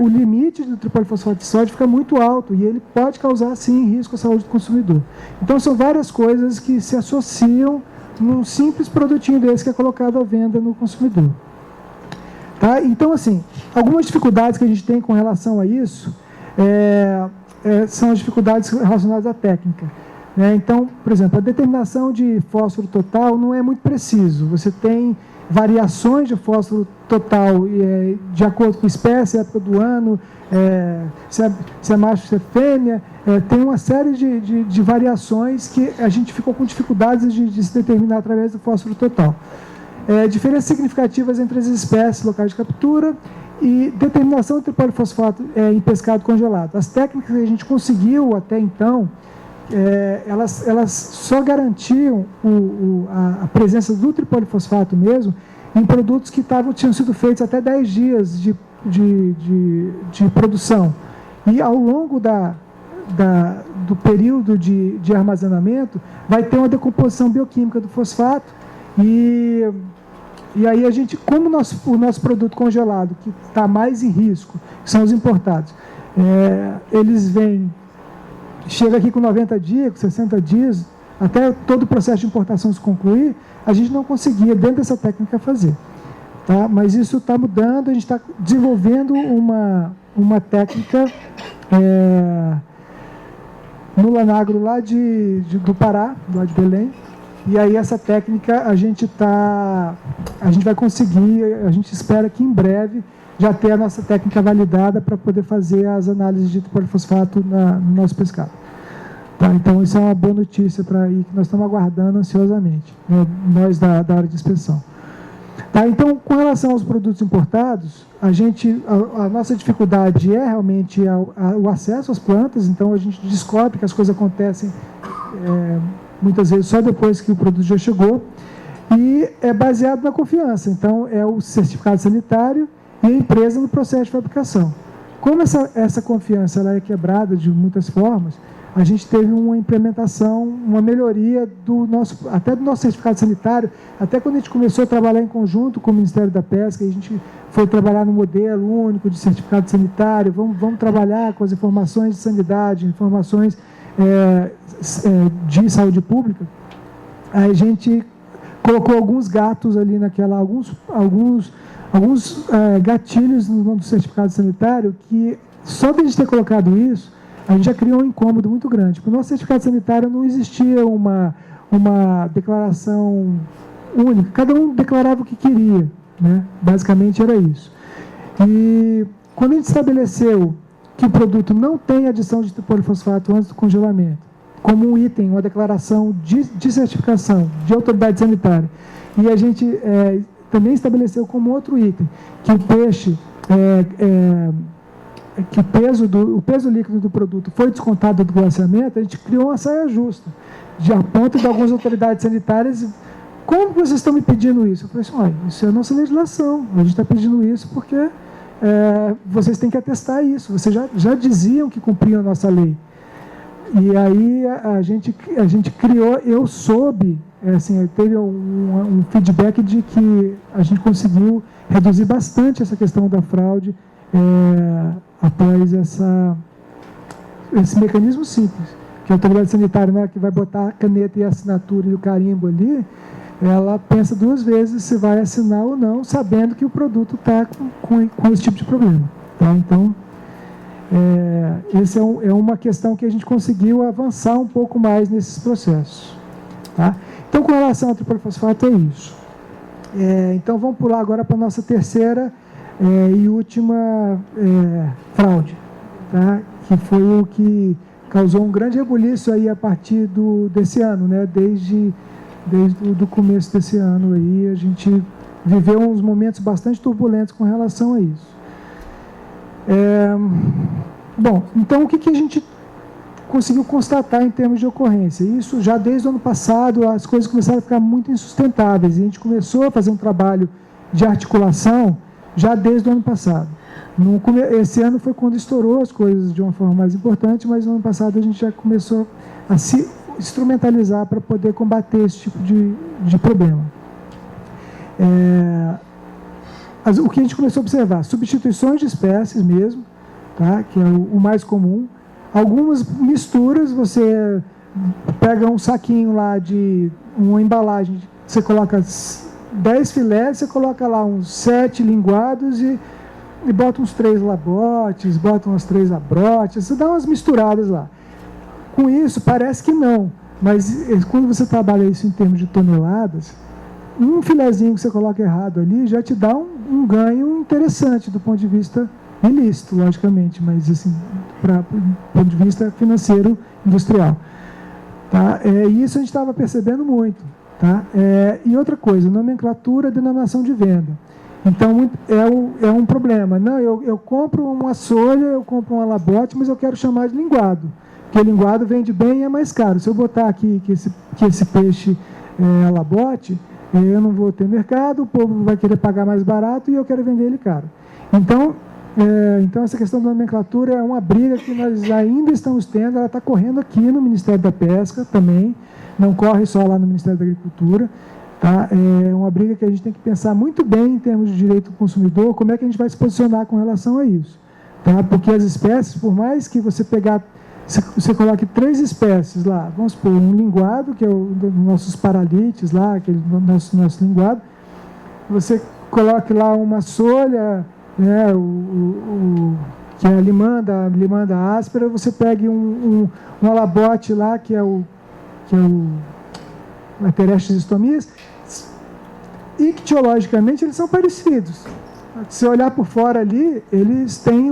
o limite do tripolifosfato de sódio fica muito alto e ele pode causar, sim, risco à saúde do consumidor. Então, são várias coisas que se associam num simples produtinho desse que é colocado à venda no consumidor. Tá? Então, assim, algumas dificuldades que a gente tem com relação a isso são as dificuldades relacionadas à técnica. Então, por exemplo, a determinação de fósforo total não é muito preciso. Você tem variações de fósforo total de acordo com a espécie, época do ano, se é macho, se é fêmea. Tem uma série de variações que a gente ficou com dificuldades de se determinar através do fósforo total. Diferenças significativas entre as espécies, locais de captura e determinação de tripolifosfato em pescado congelado. As técnicas que a gente conseguiu até então, elas só garantiam a presença do tripolifosfato mesmo em produtos que tinham sido feitos até 10 dias de produção. E ao longo do período de armazenamento, vai ter uma decomposição bioquímica do fosfato e aí a gente, como o nosso produto congelado, que está mais em risco, que são os importados, eles chega aqui com 90 dias, com 60 dias, até todo o processo de importação se concluir, a gente não conseguia, dentro dessa técnica, fazer. tá? Mas isso está mudando, a gente está desenvolvendo uma técnica no Lanagro lá do Pará, lá de Belém, e aí essa técnica a gente vai conseguir, a gente espera que em breve já ter a nossa técnica validada para poder fazer as análises de polifosfato no nosso pescado. Tá, então, isso é uma boa notícia para aí, que nós estamos aguardando ansiosamente, né, nós da área de inspeção. Tá, então, com relação aos produtos importados, a nossa dificuldade é realmente o acesso às plantas, então a gente descobre que as coisas acontecem muitas vezes só depois que o produto já chegou, e é baseado na confiança, então é o certificado sanitário e a empresa no processo de fabricação. Como essa confiança ela é quebrada de muitas formas, a gente teve uma implementação, uma melhoria até do nosso certificado sanitário, até quando a gente começou a trabalhar em conjunto com o Ministério da Pesca, a gente foi trabalhar no modelo único de certificado sanitário, vamos trabalhar com as informações de sanidade, informações de saúde pública. Aí a gente colocou alguns gatos ali alguns gatilhos no certificado sanitário que, só de a gente ter colocado isso, a gente já criou um incômodo muito grande. Porque o nosso certificado sanitário não existia uma declaração única, cada um declarava o que queria, né? Basicamente era isso. E quando a gente estabeleceu que o produto não tem adição de polifosfato antes do congelamento, como um item, uma declaração de certificação de autoridade sanitária, e a gente também estabeleceu como outro item que o peixe que o peso líquido do produto foi descontado do glaciamento, a gente criou uma saia justa, a ponto de algumas autoridades sanitárias: como vocês estão me pedindo isso? Eu falei assim: olha, isso é a nossa legislação, a gente está pedindo isso porque vocês têm que atestar isso, vocês já diziam que cumpriam a nossa lei. E aí a gente criou, eu soube, teve um feedback de que a gente conseguiu reduzir bastante essa questão da fraude após esse mecanismo simples, que a autoridade sanitária, né, que vai botar a caneta e a assinatura e o carimbo ali, ela pensa duas vezes se vai assinar ou não, sabendo que o produto está com esse tipo de problema. Tá? Então, essa é uma questão que a gente conseguiu avançar um pouco mais nesses processos. Tá? Então, com relação ao tripolifosfato, é isso. Então, vamos pular agora para a nossa terceira e última fraude, tá? Que foi o que causou um grande rebuliço aí a partir desse ano, né? Desde o começo desse ano aí, a gente viveu uns momentos bastante turbulentos com relação a isso. Bom, então o que a gente conseguiu constatar em termos de ocorrência? Isso já desde o ano passado as coisas começaram a ficar muito insustentáveis, e a gente começou a fazer um trabalho de articulação já desde o ano passado. Esse ano foi quando estourou as coisas de uma forma mais importante, mas no ano passado a gente já começou a se instrumentalizar para poder combater esse tipo de problema. O que a gente começou a observar? Substituições de espécies mesmo, tá? Que é o mais comum. Algumas misturas, você pega um saquinho lá de uma embalagem, você coloca 10 filés, você coloca lá uns 7 linguados e bota uns 3 labotes, bota umas 3 abrotes, você dá umas misturadas lá. Com isso, parece que não, mas quando você trabalha isso em termos de toneladas, um filezinho que você coloca errado ali já te dá um ganho interessante do ponto de vista ilícito, logicamente, mas assim, do ponto de vista financeiro, industrial. Tá? E isso a gente estava percebendo muito. Tá? E outra coisa, nomenclatura, denominação de venda. Então, é um problema. Não, eu compro uma solha, eu compro um labote, mas eu quero chamar de linguado, porque linguado vende bem e é mais caro. Se eu botar aqui que esse peixe é labote, eu não vou ter mercado, o povo vai querer pagar mais barato e eu quero vender ele caro. Então, essa questão da nomenclatura é uma briga que nós ainda estamos tendo, ela está correndo aqui no Ministério da Pesca também, não corre só lá no Ministério da Agricultura. Tá? É uma briga que a gente tem que pensar muito bem em termos de direito do consumidor, como é que a gente vai se posicionar com relação a isso. Tá? Porque as espécies, por mais que você você coloque 3 espécies lá, vamos supor, um linguado, que é o dos nossos paralites lá, aquele nosso linguado, você coloque lá uma solha, né, que é a limanda áspera, você pegue um alabote lá, que é o Laterestes stomias, ictiologicamente eles são parecidos. Se olhar por fora ali, eles têm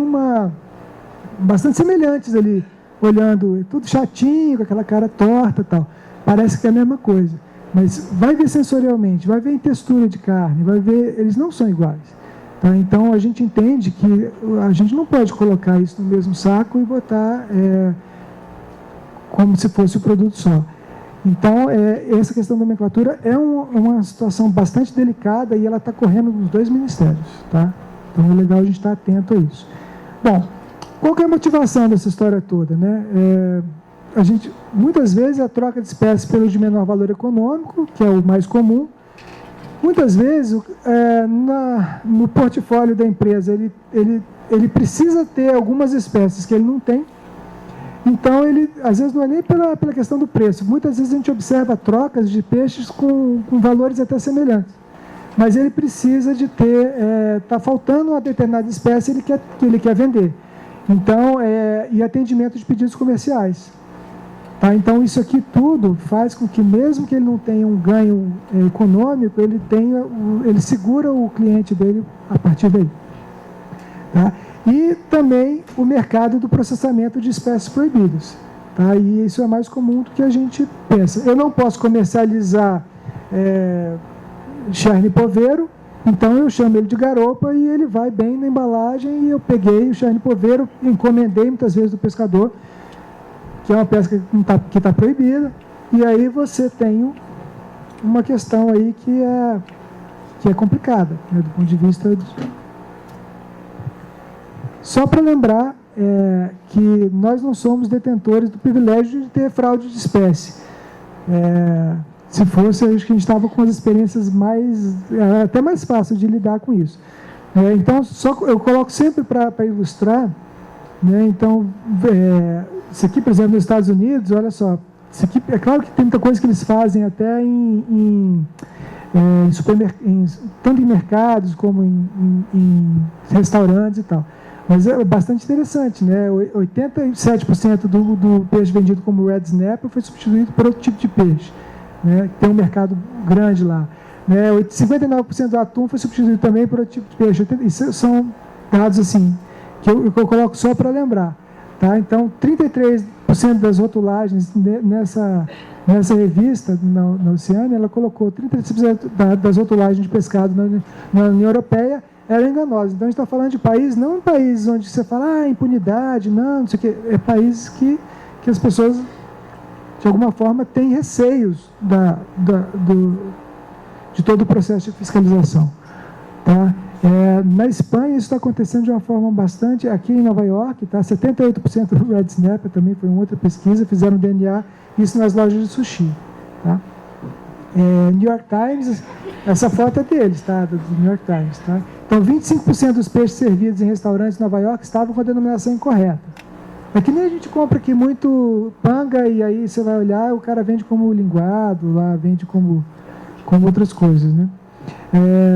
bastante semelhantes ali, olhando, tudo chatinho, com aquela cara torta e tal. Parece que é a mesma coisa. Mas vai ver sensorialmente, vai ver em textura de carne, vai ver, eles não são iguais. Tá? Então a gente entende que a gente não pode colocar isso no mesmo saco e botar como se fosse o produto só. Então, essa questão da nomenclatura é uma situação bastante delicada e ela está correndo nos 2 ministérios. Tá? Então, é legal a gente estar atento a isso. Bom, qual que é a motivação dessa história toda? Né? Muitas vezes, a troca de espécies pelo de menor valor econômico, que é o mais comum. Muitas vezes, no portfólio da empresa, ele precisa ter algumas espécies que ele não tem. Então, às vezes, não é nem pela questão do preço. Muitas vezes a gente observa trocas de peixes com valores até semelhantes. Mas ele precisa de ter... Está faltando uma determinada espécie que ele quer vender. Então, e atendimento de pedidos comerciais. Tá? Então, isso aqui tudo faz com que, mesmo que ele não tenha um ganho econômico, ele segura o cliente dele a partir daí. Tá? E também o mercado do processamento de espécies proibidas. Tá? E isso é mais comum do que a gente pensa. Eu não posso comercializar charne poveiro, então eu chamo ele de garopa e ele vai bem na embalagem e eu peguei o charne poveiro, encomendei muitas vezes do pescador, que é uma pesca que está proibida, e aí você tem uma questão aí que é complicada, né, do ponto de vista... Só para lembrar que nós não somos detentores do privilégio de ter fraude de espécie. Se fosse, acho que a gente estava com as experiências até mais fáceis de lidar com isso. Então, eu coloco sempre para ilustrar, né, então, isso aqui, por exemplo, nos Estados Unidos, olha só, isso aqui, é claro que tem muita coisa que eles fazem até tanto em mercados como em restaurantes e tal. Mas é bastante interessante, né? 87% do peixe vendido como red snapper foi substituído por outro tipo de peixe, né? Tem um mercado grande lá. Né? 59% do atum foi substituído também por outro tipo de peixe. Isso são dados assim que eu coloco só para lembrar. Tá? Então, 33% das rotulagens nessa revista, na Oceânia, ela colocou 33% das rotulagens de pescado na União Europeia eram enganosas. Então, a gente está falando de países, não em países onde você fala, impunidade, não sei o quê. É países que as pessoas, de alguma forma, têm receios de todo o processo de fiscalização. Tá? Na Espanha, isso está acontecendo de uma forma bastante... Aqui em Nova York, tá? 78% do red snapper, também foi uma outra pesquisa, fizeram DNA, isso nas lojas de sushi. Tá? New York Times, essa foto é deles, tá? Do New York Times. Tá? Então, 25% dos peixes servidos em restaurantes em Nova York estavam com a denominação incorreta. É que nem a gente compra aqui muito panga e aí você vai olhar, o cara vende como linguado, lá vende como outras coisas, né?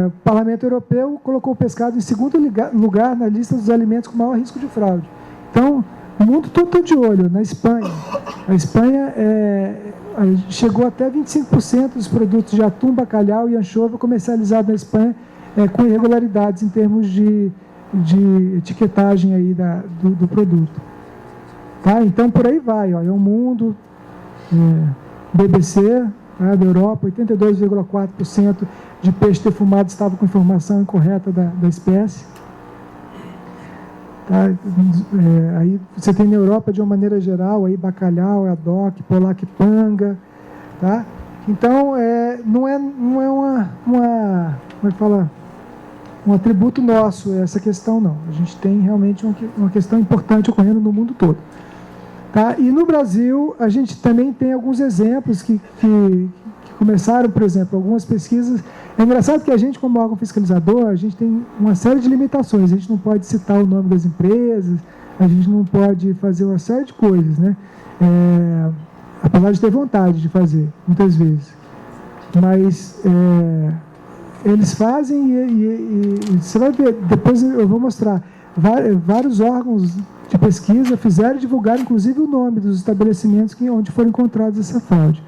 O Parlamento Europeu colocou o pescado em segundo lugar na lista dos alimentos com maior risco de fraude. Então, o mundo todo está de olho. Na Espanha, a Espanha chegou até 25% dos produtos de atum, bacalhau e anchova comercializados na Espanha com irregularidades em termos de etiquetagem aí do produto. Tá? Então, por aí vai. Ó, é um mundo, BBC... da Europa, 82,4% de peixe defumado estava com informação incorreta da espécie. Tá? Aí você tem na Europa, de uma maneira geral, aí bacalhau, adoc, polac, panga. Tá? Então, não é como é que fala? Um atributo nosso essa questão, não. A gente tem realmente uma questão importante ocorrendo no mundo todo. Tá? E no Brasil, a gente também tem alguns exemplos que começaram, por exemplo, algumas pesquisas. É engraçado que a gente, como órgão fiscalizador, a gente tem uma série de limitações. A gente não pode citar o nome das empresas, a gente não pode fazer uma série de coisas, né? Apesar de ter vontade de fazer, muitas vezes. Mas Eles fazem e você vai ver, depois eu vou mostrar, vários órgãos de pesquisa fizeram e divulgaram, inclusive, o nome dos estabelecimentos onde foram encontrados essa fraude.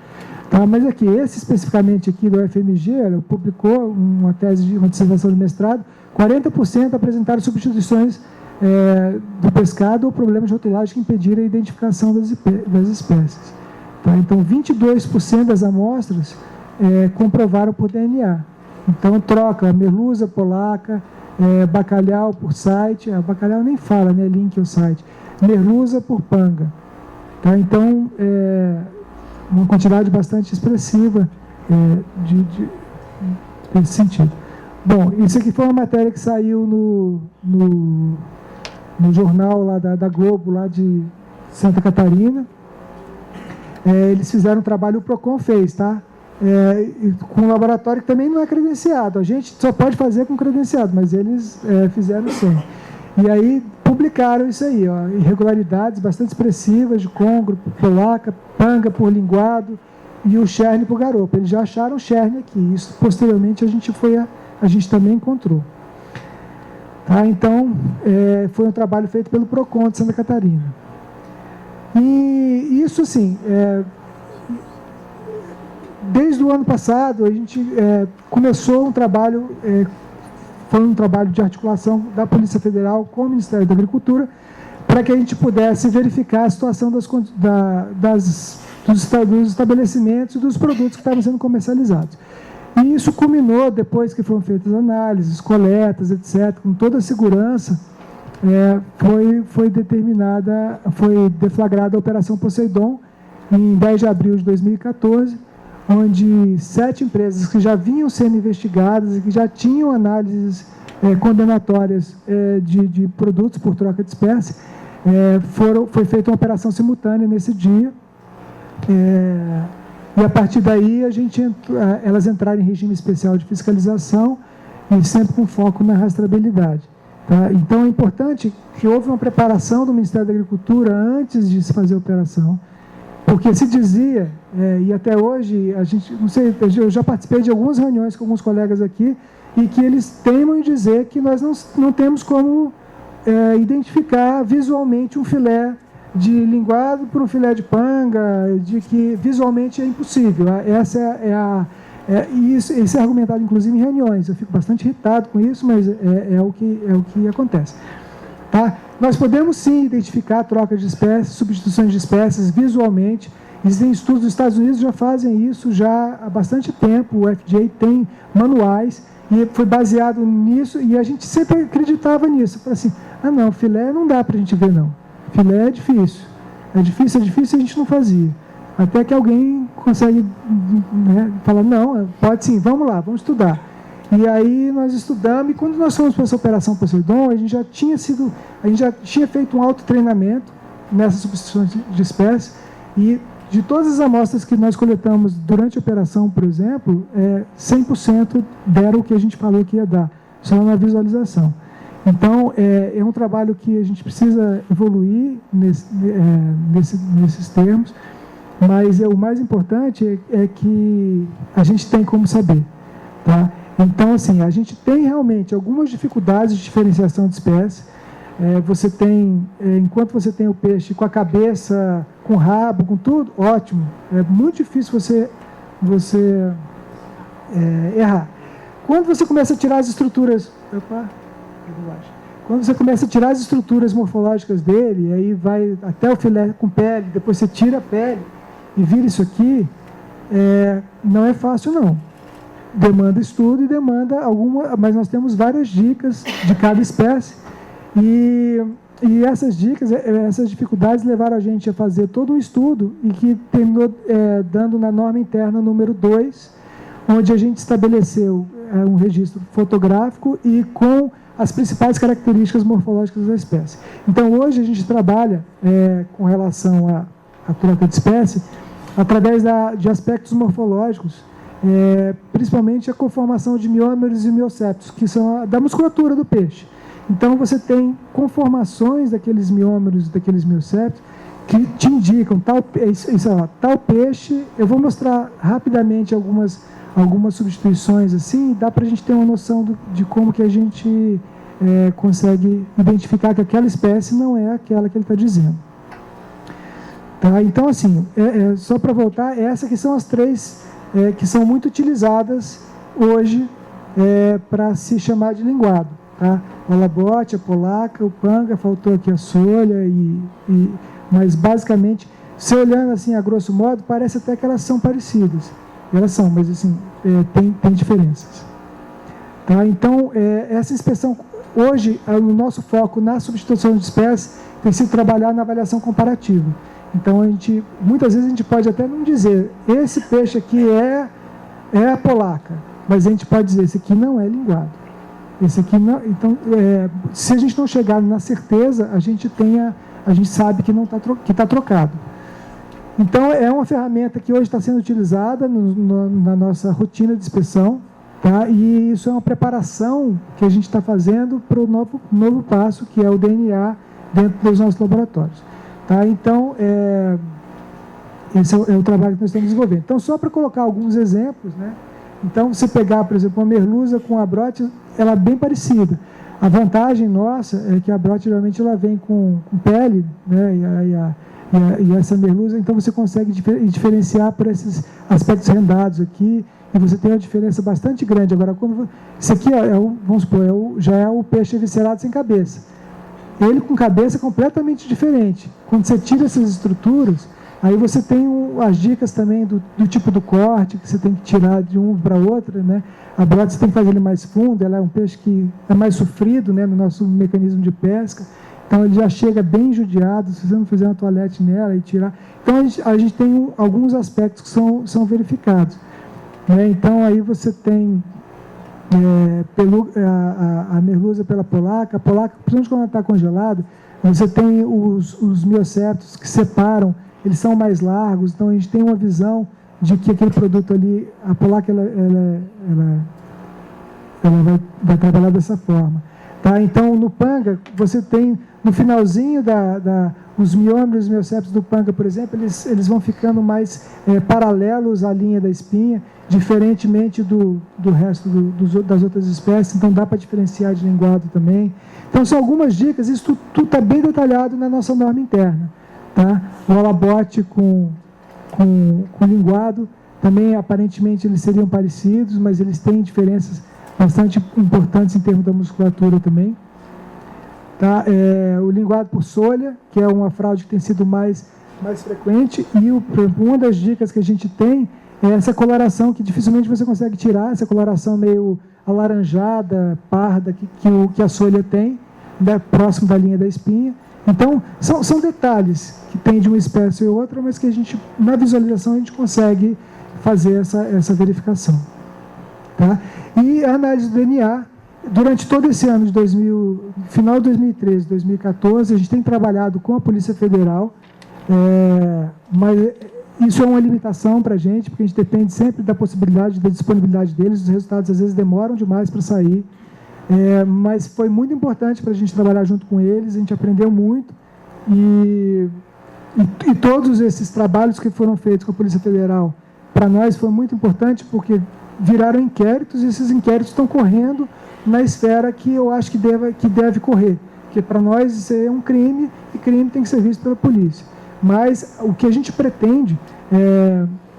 Tá? Mas aqui, esse especificamente aqui do UFMG, ele publicou uma tese, uma dissertação de mestrado, 40% apresentaram substituições do pescado ou problemas de rotulagem que impediram a identificação das espécies. Tá? Então, 22% das amostras comprovaram por DNA. Então, troca merluza polaca, bacalhau por site, bacalhau nem fala, né, link ao site, merluza por panga. Tá? Então, uma quantidade bastante expressiva nesse sentido. Bom, isso aqui foi uma matéria que saiu no jornal lá da Globo, lá de Santa Catarina. Eles fizeram um trabalho, o PROCON fez, tá? Com um laboratório que também não é credenciado. A gente só pode fazer com credenciado, mas eles fizeram sem. E aí publicaram isso aí, ó, irregularidades bastante expressivas de congro por polaca, panga por linguado e o cherne por garopa. Eles já acharam o cherne aqui. Isso posteriormente a gente também encontrou. Tá? Então, foi um trabalho feito pelo PROCON de Santa Catarina. E isso, assim, desde o ano passado, a gente começou um trabalho, foi um trabalho de articulação da Polícia Federal com o Ministério da Agricultura, para que a gente pudesse verificar a situação dos estabelecimentos e dos produtos que estavam sendo comercializados. E isso culminou depois que foram feitas análises, coletas, etc., com toda a segurança, foi deflagrada a Operação Poseidon, em 10 de abril de 2014, onde 7 empresas que já vinham sendo investigadas e que já tinham análises condenatórias de produtos por troca de espécie, foi feita uma operação simultânea nesse dia, e a partir daí elas entraram em regime especial de fiscalização e sempre com foco na rastreabilidade. Tá? Então é importante que houve uma preparação do Ministério da Agricultura antes de se fazer a operação, porque se dizia, e até hoje, a gente, não sei, eu já participei de algumas reuniões com alguns colegas aqui, e que eles teimam em dizer que nós não temos como identificar visualmente um filé de linguado por um filé de panga, de que visualmente é impossível. Isso é argumentado, inclusive, em reuniões. Eu fico bastante irritado com isso, mas é o que acontece. Tá? Nós podemos, sim, identificar trocas de espécies, substituições de espécies visualmente. Existem estudos dos Estados Unidos que já fazem isso já há bastante tempo. O FDA tem manuais e foi baseado nisso, e a gente sempre acreditava nisso. Falei assim, não, filé não dá para a gente ver, não. Filé é difícil, a gente não fazia. Até que alguém consegue, né, falar, não, pode sim, vamos lá, vamos estudar. E aí nós estudamos, e quando nós fomos para essa Operação Poseidon, a gente já tinha feito um autotreinamento nessas substituições de espécies, e de todas as amostras que nós coletamos durante a operação, por exemplo, 100% deram o que a gente falou que ia dar, só na visualização. Então, é um trabalho que a gente precisa evoluir nesses termos, mas o mais importante é que a gente tem como saber. Tá? Então, assim, a gente tem realmente algumas dificuldades de diferenciação de espécies. Você tem, enquanto você tem o peixe com a cabeça, com o rabo, com tudo, ótimo. É muito difícil você errar. Quando você começa a tirar as estruturas... Quando você começa a tirar as estruturas morfológicas dele, aí vai até o filé com pele, depois você tira a pele e vira isso aqui, não é fácil, não. Demanda estudo e demanda mas nós temos várias dicas de cada espécie, e essas dicas, essas dificuldades levaram a gente a fazer todo um estudo, e que terminou dando na norma interna número 2, onde a gente estabeleceu um registro fotográfico e com as principais características morfológicas da espécie. Então, hoje a gente trabalha com relação à troca de espécie através de aspectos morfológicos, principalmente a conformação de miômeros e miocéptos, que são da musculatura do peixe. Então, você tem conformações daqueles miômeros e daqueles miocéptos que te indicam tal peixe. Eu vou mostrar rapidamente algumas algumas substituições assim, dá para a gente ter uma noção de como que a gente consegue identificar que aquela espécie não é aquela que ele está dizendo. Tá? Então, assim, só para voltar, essas que são as três que são muito utilizadas hoje para se chamar de linguado. Tá? O alabote, a polaca, o panga, faltou aqui a solha, mas basicamente, se olhando assim a grosso modo, parece até que elas são parecidas. Elas são, mas assim, tem diferenças. Tá? Então, essa inspeção, hoje, o nosso foco na substituição de espécies tem sido trabalhar na avaliação comparativa. Então, muitas vezes a gente pode até não dizer, esse peixe aqui é a polaca, mas a gente pode dizer, esse aqui não é linguado. Esse aqui não. Então, se a gente não chegar na certeza, a gente sabe que está trocado. Então, é uma ferramenta que hoje está sendo utilizada na nossa rotina de inspeção, tá? E isso é uma preparação que a gente está fazendo para o novo passo, que é o DNA dentro dos nossos laboratórios. Tá? Então, esse é o trabalho que nós estamos desenvolvendo. Então, só para colocar alguns exemplos, né? Então, você pegar, por exemplo, uma merluza com a brote, ela é bem parecida. A vantagem nossa é que a brote, geralmente, ela vem com pele, né? E essa merluza, então você consegue diferenciar por esses aspectos rendados aqui, e você tem uma diferença bastante grande. Agora, isso aqui, vamos supor, já é o peixe eviscerado sem cabeça. Ele com cabeça é completamente diferente. Quando você tira essas estruturas, aí você tem as dicas também do tipo do corte, que você tem que tirar de um para outro, né? A brote você tem que fazer ele mais fundo, ela é um peixe que é mais sofrido, né, no nosso mecanismo de pesca. Então, ele já chega bem judiado, se você não fizer uma toalete nela e tirar. Então, a gente tem alguns aspectos que são verificados. Né? Então, aí você tem a merluza pela polaca. A polaca, principalmente quando ela está congelada, você tem os miocétos que separam, eles são mais largos, então a gente tem uma visão de que aquele produto ali, a polaca, ela vai trabalhar dessa forma. Tá? Então, no panga, você tem, no finalzinho os miômeros, os miocépios do panga, por exemplo, eles vão ficando mais paralelos à linha da espinha, diferentemente do resto das outras espécies, então dá para diferenciar de linguado também. Então, são algumas dicas, isso tudo está bem detalhado na nossa norma interna. Tá? O alabote com linguado, também, aparentemente, eles seriam parecidos, mas eles têm diferenças bastante importantes em termos da musculatura também. Tá? O linguado por solha, que é uma fraude que tem sido mais frequente, e uma das dicas que a gente tem é essa coloração que dificilmente você consegue tirar, essa coloração meio alaranjada, parda, que a solha tem, né, próximo da linha da espinha. Então, são detalhes que tem de uma espécie ou outra, mas que na visualização, a gente consegue fazer essa verificação. Tá? E a análise do DNA, durante todo esse ano final de 2013, 2014, a gente tem trabalhado com a Polícia Federal, mas isso é uma limitação para a gente, porque a gente depende sempre da possibilidade, da disponibilidade deles, os resultados às vezes demoram demais para sair, mas foi muito importante para a gente trabalhar junto com eles, a gente aprendeu muito, e todos esses trabalhos que foram feitos com a Polícia Federal, para nós foi muito importante, porque viraram inquéritos, e esses inquéritos estão correndo na esfera que eu acho que deve correr, porque para nós isso é um crime, e crime tem que ser visto pela polícia. Mas o que a gente pretende,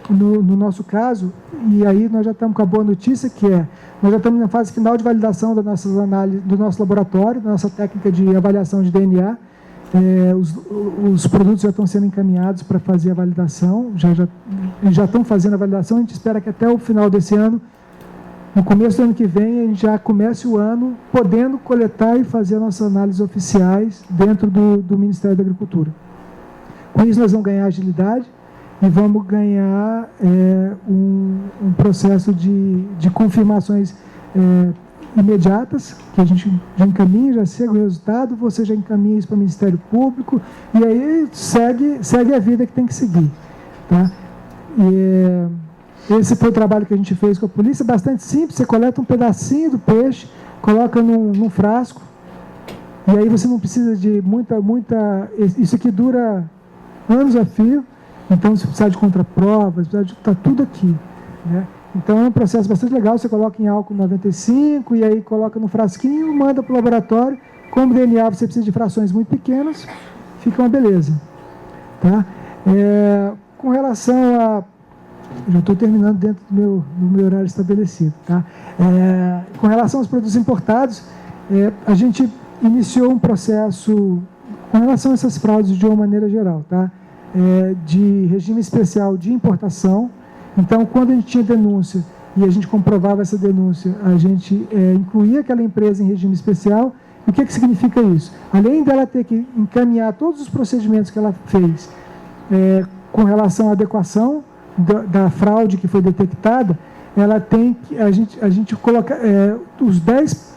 no nosso caso, e aí nós já estamos com a boa notícia, nós já estamos na fase final de validação das nossas análises, do nosso laboratório, da nossa técnica de avaliação de DNA. Os produtos já estão sendo encaminhados para fazer a validação, já estão fazendo a validação. A gente espera que até o final desse ano, no começo do ano que vem, a gente já comece o ano podendo coletar e fazer nossas análises oficiais dentro do Ministério da Agricultura. Com isso, nós vamos ganhar agilidade e vamos ganhar um processo de confirmações imediatas, que a gente já encaminha, já chega o resultado, você já encaminha isso para o Ministério Público, e aí segue a vida que tem que seguir. Tá? Esse foi o trabalho que a gente fez com a polícia, bastante simples. Você coleta um pedacinho do peixe, coloca num frasco, e aí você não precisa de muita... Isso aqui dura anos a fio, então se precisar de contraprovas, está tudo aqui. Né? Então, é um processo bastante legal. Você coloca em álcool 95 e aí coloca no frasquinho, manda para o laboratório. Como DNA você precisa de frações muito pequenas, fica uma beleza. Tá? Com relação a... Já estou terminando dentro do meu horário estabelecido. Tá? Com relação aos produtos importados, a gente iniciou um processo com relação a essas fraudes de uma maneira geral, tá? De regime especial de importação. Então, quando a gente tinha denúncia e a gente comprovava essa denúncia, a gente incluía aquela empresa em regime especial. O que significa isso? Além dela ter que encaminhar todos os procedimentos que ela fez com relação à adequação da fraude que foi detectada, ela tem que, a gente coloca os 10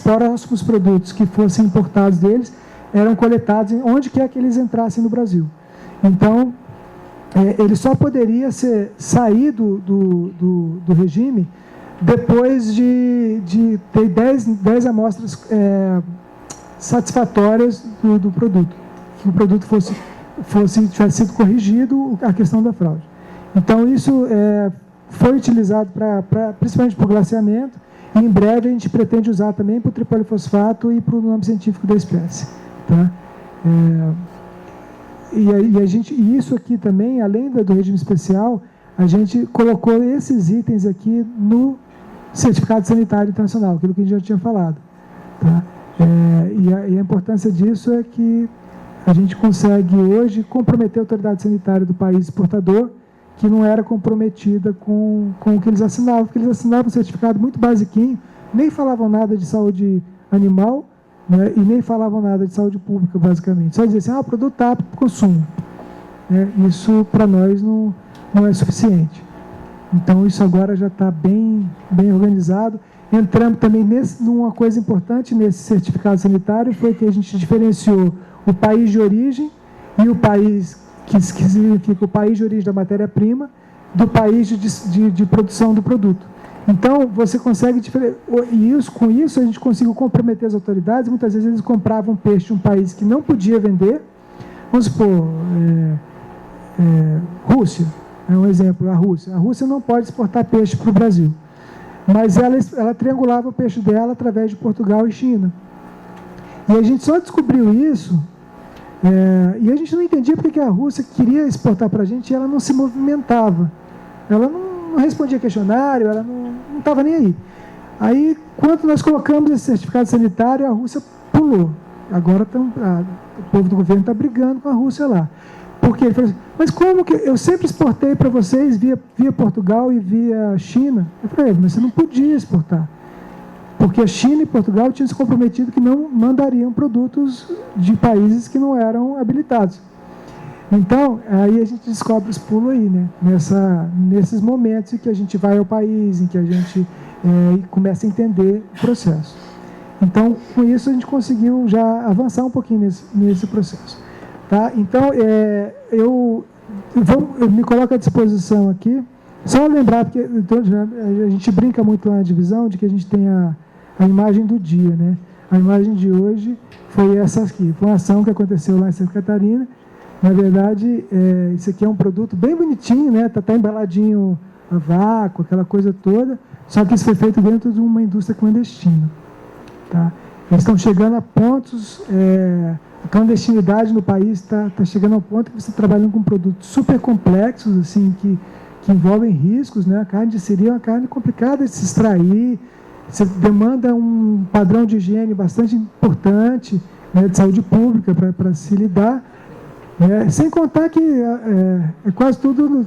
próximos produtos que fossem importados deles eram coletados onde quer que eles entrassem no Brasil. Então, ele só poderia sair do regime depois de ter 10 amostras satisfatórias do produto, que o produto tivesse sido corrigido a questão da fraude. Então, isso foi utilizado principalmente para o glaciamento, e em breve a gente pretende usar também para o tripolifosfato e para o nome científico da espécie. Tá? E isso aqui também, além do regime especial, a gente colocou esses itens aqui no certificado sanitário internacional, aquilo que a gente já tinha falado. Tá? E a importância disso é que a gente consegue hoje comprometer a autoridade sanitária do país exportador, que não era comprometida com o que eles assinavam, porque eles assinavam um certificado muito basiquinho, nem falavam nada de saúde animal, né, e nem falavam nada de saúde pública, basicamente. Só dizer assim, o produto está apto para consumo. Isso, para nós, não é suficiente. Então, isso agora já está bem organizado. Entramos também numa coisa importante nesse certificado sanitário, foi que a gente diferenciou o país de origem e o país que significa o país de origem da matéria-prima do país de produção do produto. Então, você consegue diferenciar, e com isso a gente conseguiu comprometer as autoridades. Muitas vezes eles compravam peixe de um país que não podia vender. Vamos supor, Rússia, é um exemplo, a Rússia. A Rússia não pode exportar peixe para o Brasil, mas ela triangulava o peixe dela através de Portugal e China. E a gente só descobriu isso, e a gente não entendia porque a Rússia queria exportar para a gente e ela não se movimentava. Ela não respondia questionário, ela não estava nem aí. Aí, quando nós colocamos esse certificado sanitário, a Rússia pulou. Agora o povo do governo está brigando com a Rússia lá. Porque ele falou assim, mas como que eu sempre exportei para vocês via Portugal e via China? Eu falei, mas você não podia exportar. Porque a China e Portugal tinham se comprometido que não mandariam produtos de países que não eram habilitados. Então, aí a gente descobre os pulos aí, né? Nesses momentos em que a gente vai ao país, em que a gente começa a entender o processo. Então, com isso, a gente conseguiu já avançar um pouquinho nesse processo. Tá? Então, eu me coloco à disposição aqui, só lembrar, porque a gente brinca muito lá na divisão, de que a gente tem a imagem do dia, né? A imagem de hoje foi essa aqui, foi uma ação que aconteceu lá em Santa Catarina. Na verdade, isso aqui é um produto bem bonitinho, né? Tá embaladinho a vácuo, aquela coisa toda, só que isso foi feito dentro de uma indústria clandestina. Tá? Eles estão chegando a pontos, a clandestinidade no país está chegando ao ponto que você está trabalhando com produtos super complexos, assim, que envolvem riscos, né? A carne de siri é uma carne complicada de se extrair, você demanda um padrão de higiene bastante importante, né, de saúde pública para se lidar. Sem contar que é quase tudo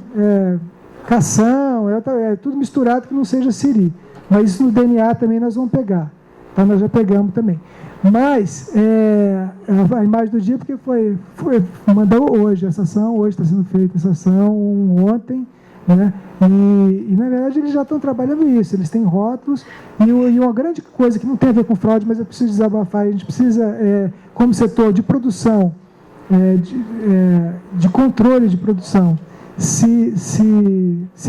cação, tudo misturado que não seja siri. Mas isso no DNA também nós vamos pegar. Tá? Nós já pegamos também. Mas a imagem do dia, porque mandou hoje essa ação, hoje está sendo feita essa ação, ontem, né? E na verdade eles já estão trabalhando isso, eles têm rótulos, e uma grande coisa que não tem a ver com fraude, mas eu preciso desabafar, a gente precisa, como setor de produção, de controle de produção, se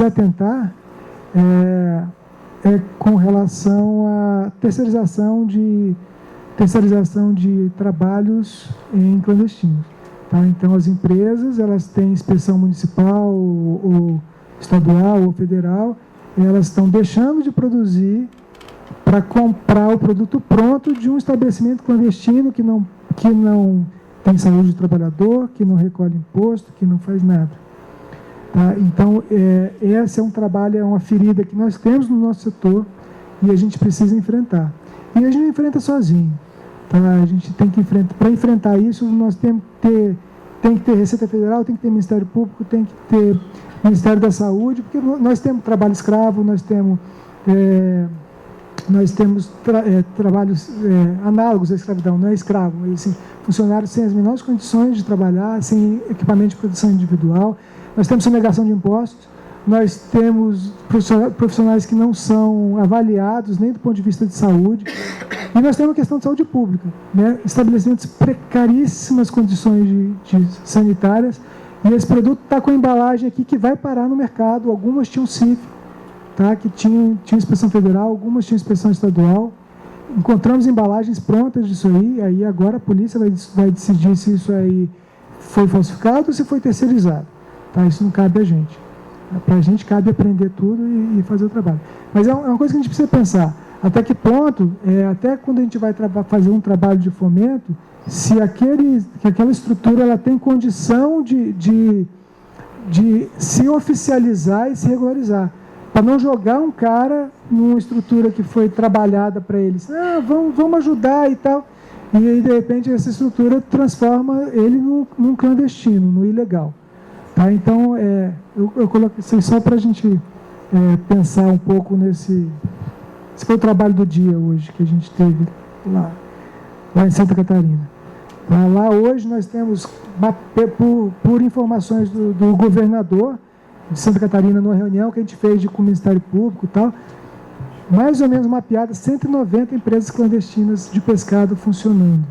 atentar com relação à terceirização de trabalhos em clandestinos. Tá? Então, as empresas elas têm inspeção municipal, ou estadual ou federal, elas estão deixando de produzir para comprar o produto pronto de um estabelecimento clandestino que não tem saúde do trabalhador, que não recolhe imposto, que não faz nada. Tá? Então, esse é um trabalho, é uma ferida que nós temos no nosso setor e a gente precisa enfrentar. E a gente não enfrenta sozinho. Tá? A gente tem que enfrentar. Para enfrentar isso, nós temos que ter Receita Federal, tem que ter Ministério Público, tem que ter Ministério da Saúde, porque nós temos trabalho escravo, nós temos trabalhos análogos à escravidão, não é escravo, mas assim, funcionários sem as menores condições de trabalhar, sem equipamento de proteção individual. Nós temos sonegação de impostos, nós temos profissionais que não são avaliados nem do ponto de vista de saúde, e nós temos a questão de saúde pública, né? Estabelecimentos precaríssimas condições sanitárias, e esse produto está com a embalagem aqui que vai parar no mercado. Algumas tinham CIF, tá? Que tinham inspeção federal, algumas tinham inspeção estadual. Encontramos embalagens prontas disso aí agora a polícia vai decidir se isso aí foi falsificado ou se foi terceirizado. Tá? Isso não cabe a gente. Para a gente cabe aprender tudo e fazer o trabalho. Mas é uma coisa que a gente precisa pensar. Até que ponto, até quando a gente vai fazer um trabalho de fomento, se aquela estrutura ela tem condição de se oficializar e se regularizar. Para não jogar um cara numa estrutura que foi trabalhada para eles. Vamos ajudar e tal. E aí, de repente, essa estrutura transforma ele num clandestino, no ilegal. Tá? Então, eu coloquei isso só para a gente pensar um pouco nesse... Esse foi o trabalho do dia hoje que a gente teve lá em Santa Catarina. Lá hoje nós temos, por informações do governador de Santa Catarina, numa reunião que a gente fez com o Ministério Público e tal, mais ou menos mapeadas 190 empresas clandestinas de pescado funcionando.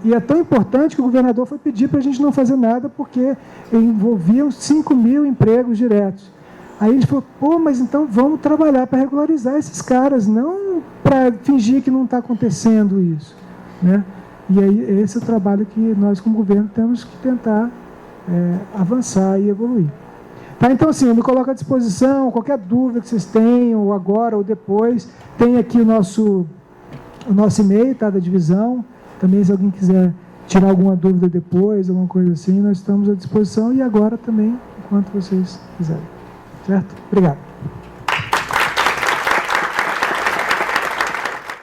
E é tão importante que o governador foi pedir para a gente não fazer nada, porque envolviam 5 mil empregos diretos. Aí a gente falou, mas então vamos trabalhar para regularizar esses caras, não para fingir que não está acontecendo isso, né? E aí esse é o trabalho que nós, como governo, temos que tentar avançar e evoluir. Tá, então, assim, eu me coloco à disposição, qualquer dúvida que vocês tenham, ou agora ou depois, tem aqui o nosso e-mail, tá, da divisão. Também, se alguém quiser tirar alguma dúvida depois, alguma coisa assim, nós estamos à disposição, e agora também, enquanto vocês quiserem. Certo? Obrigado.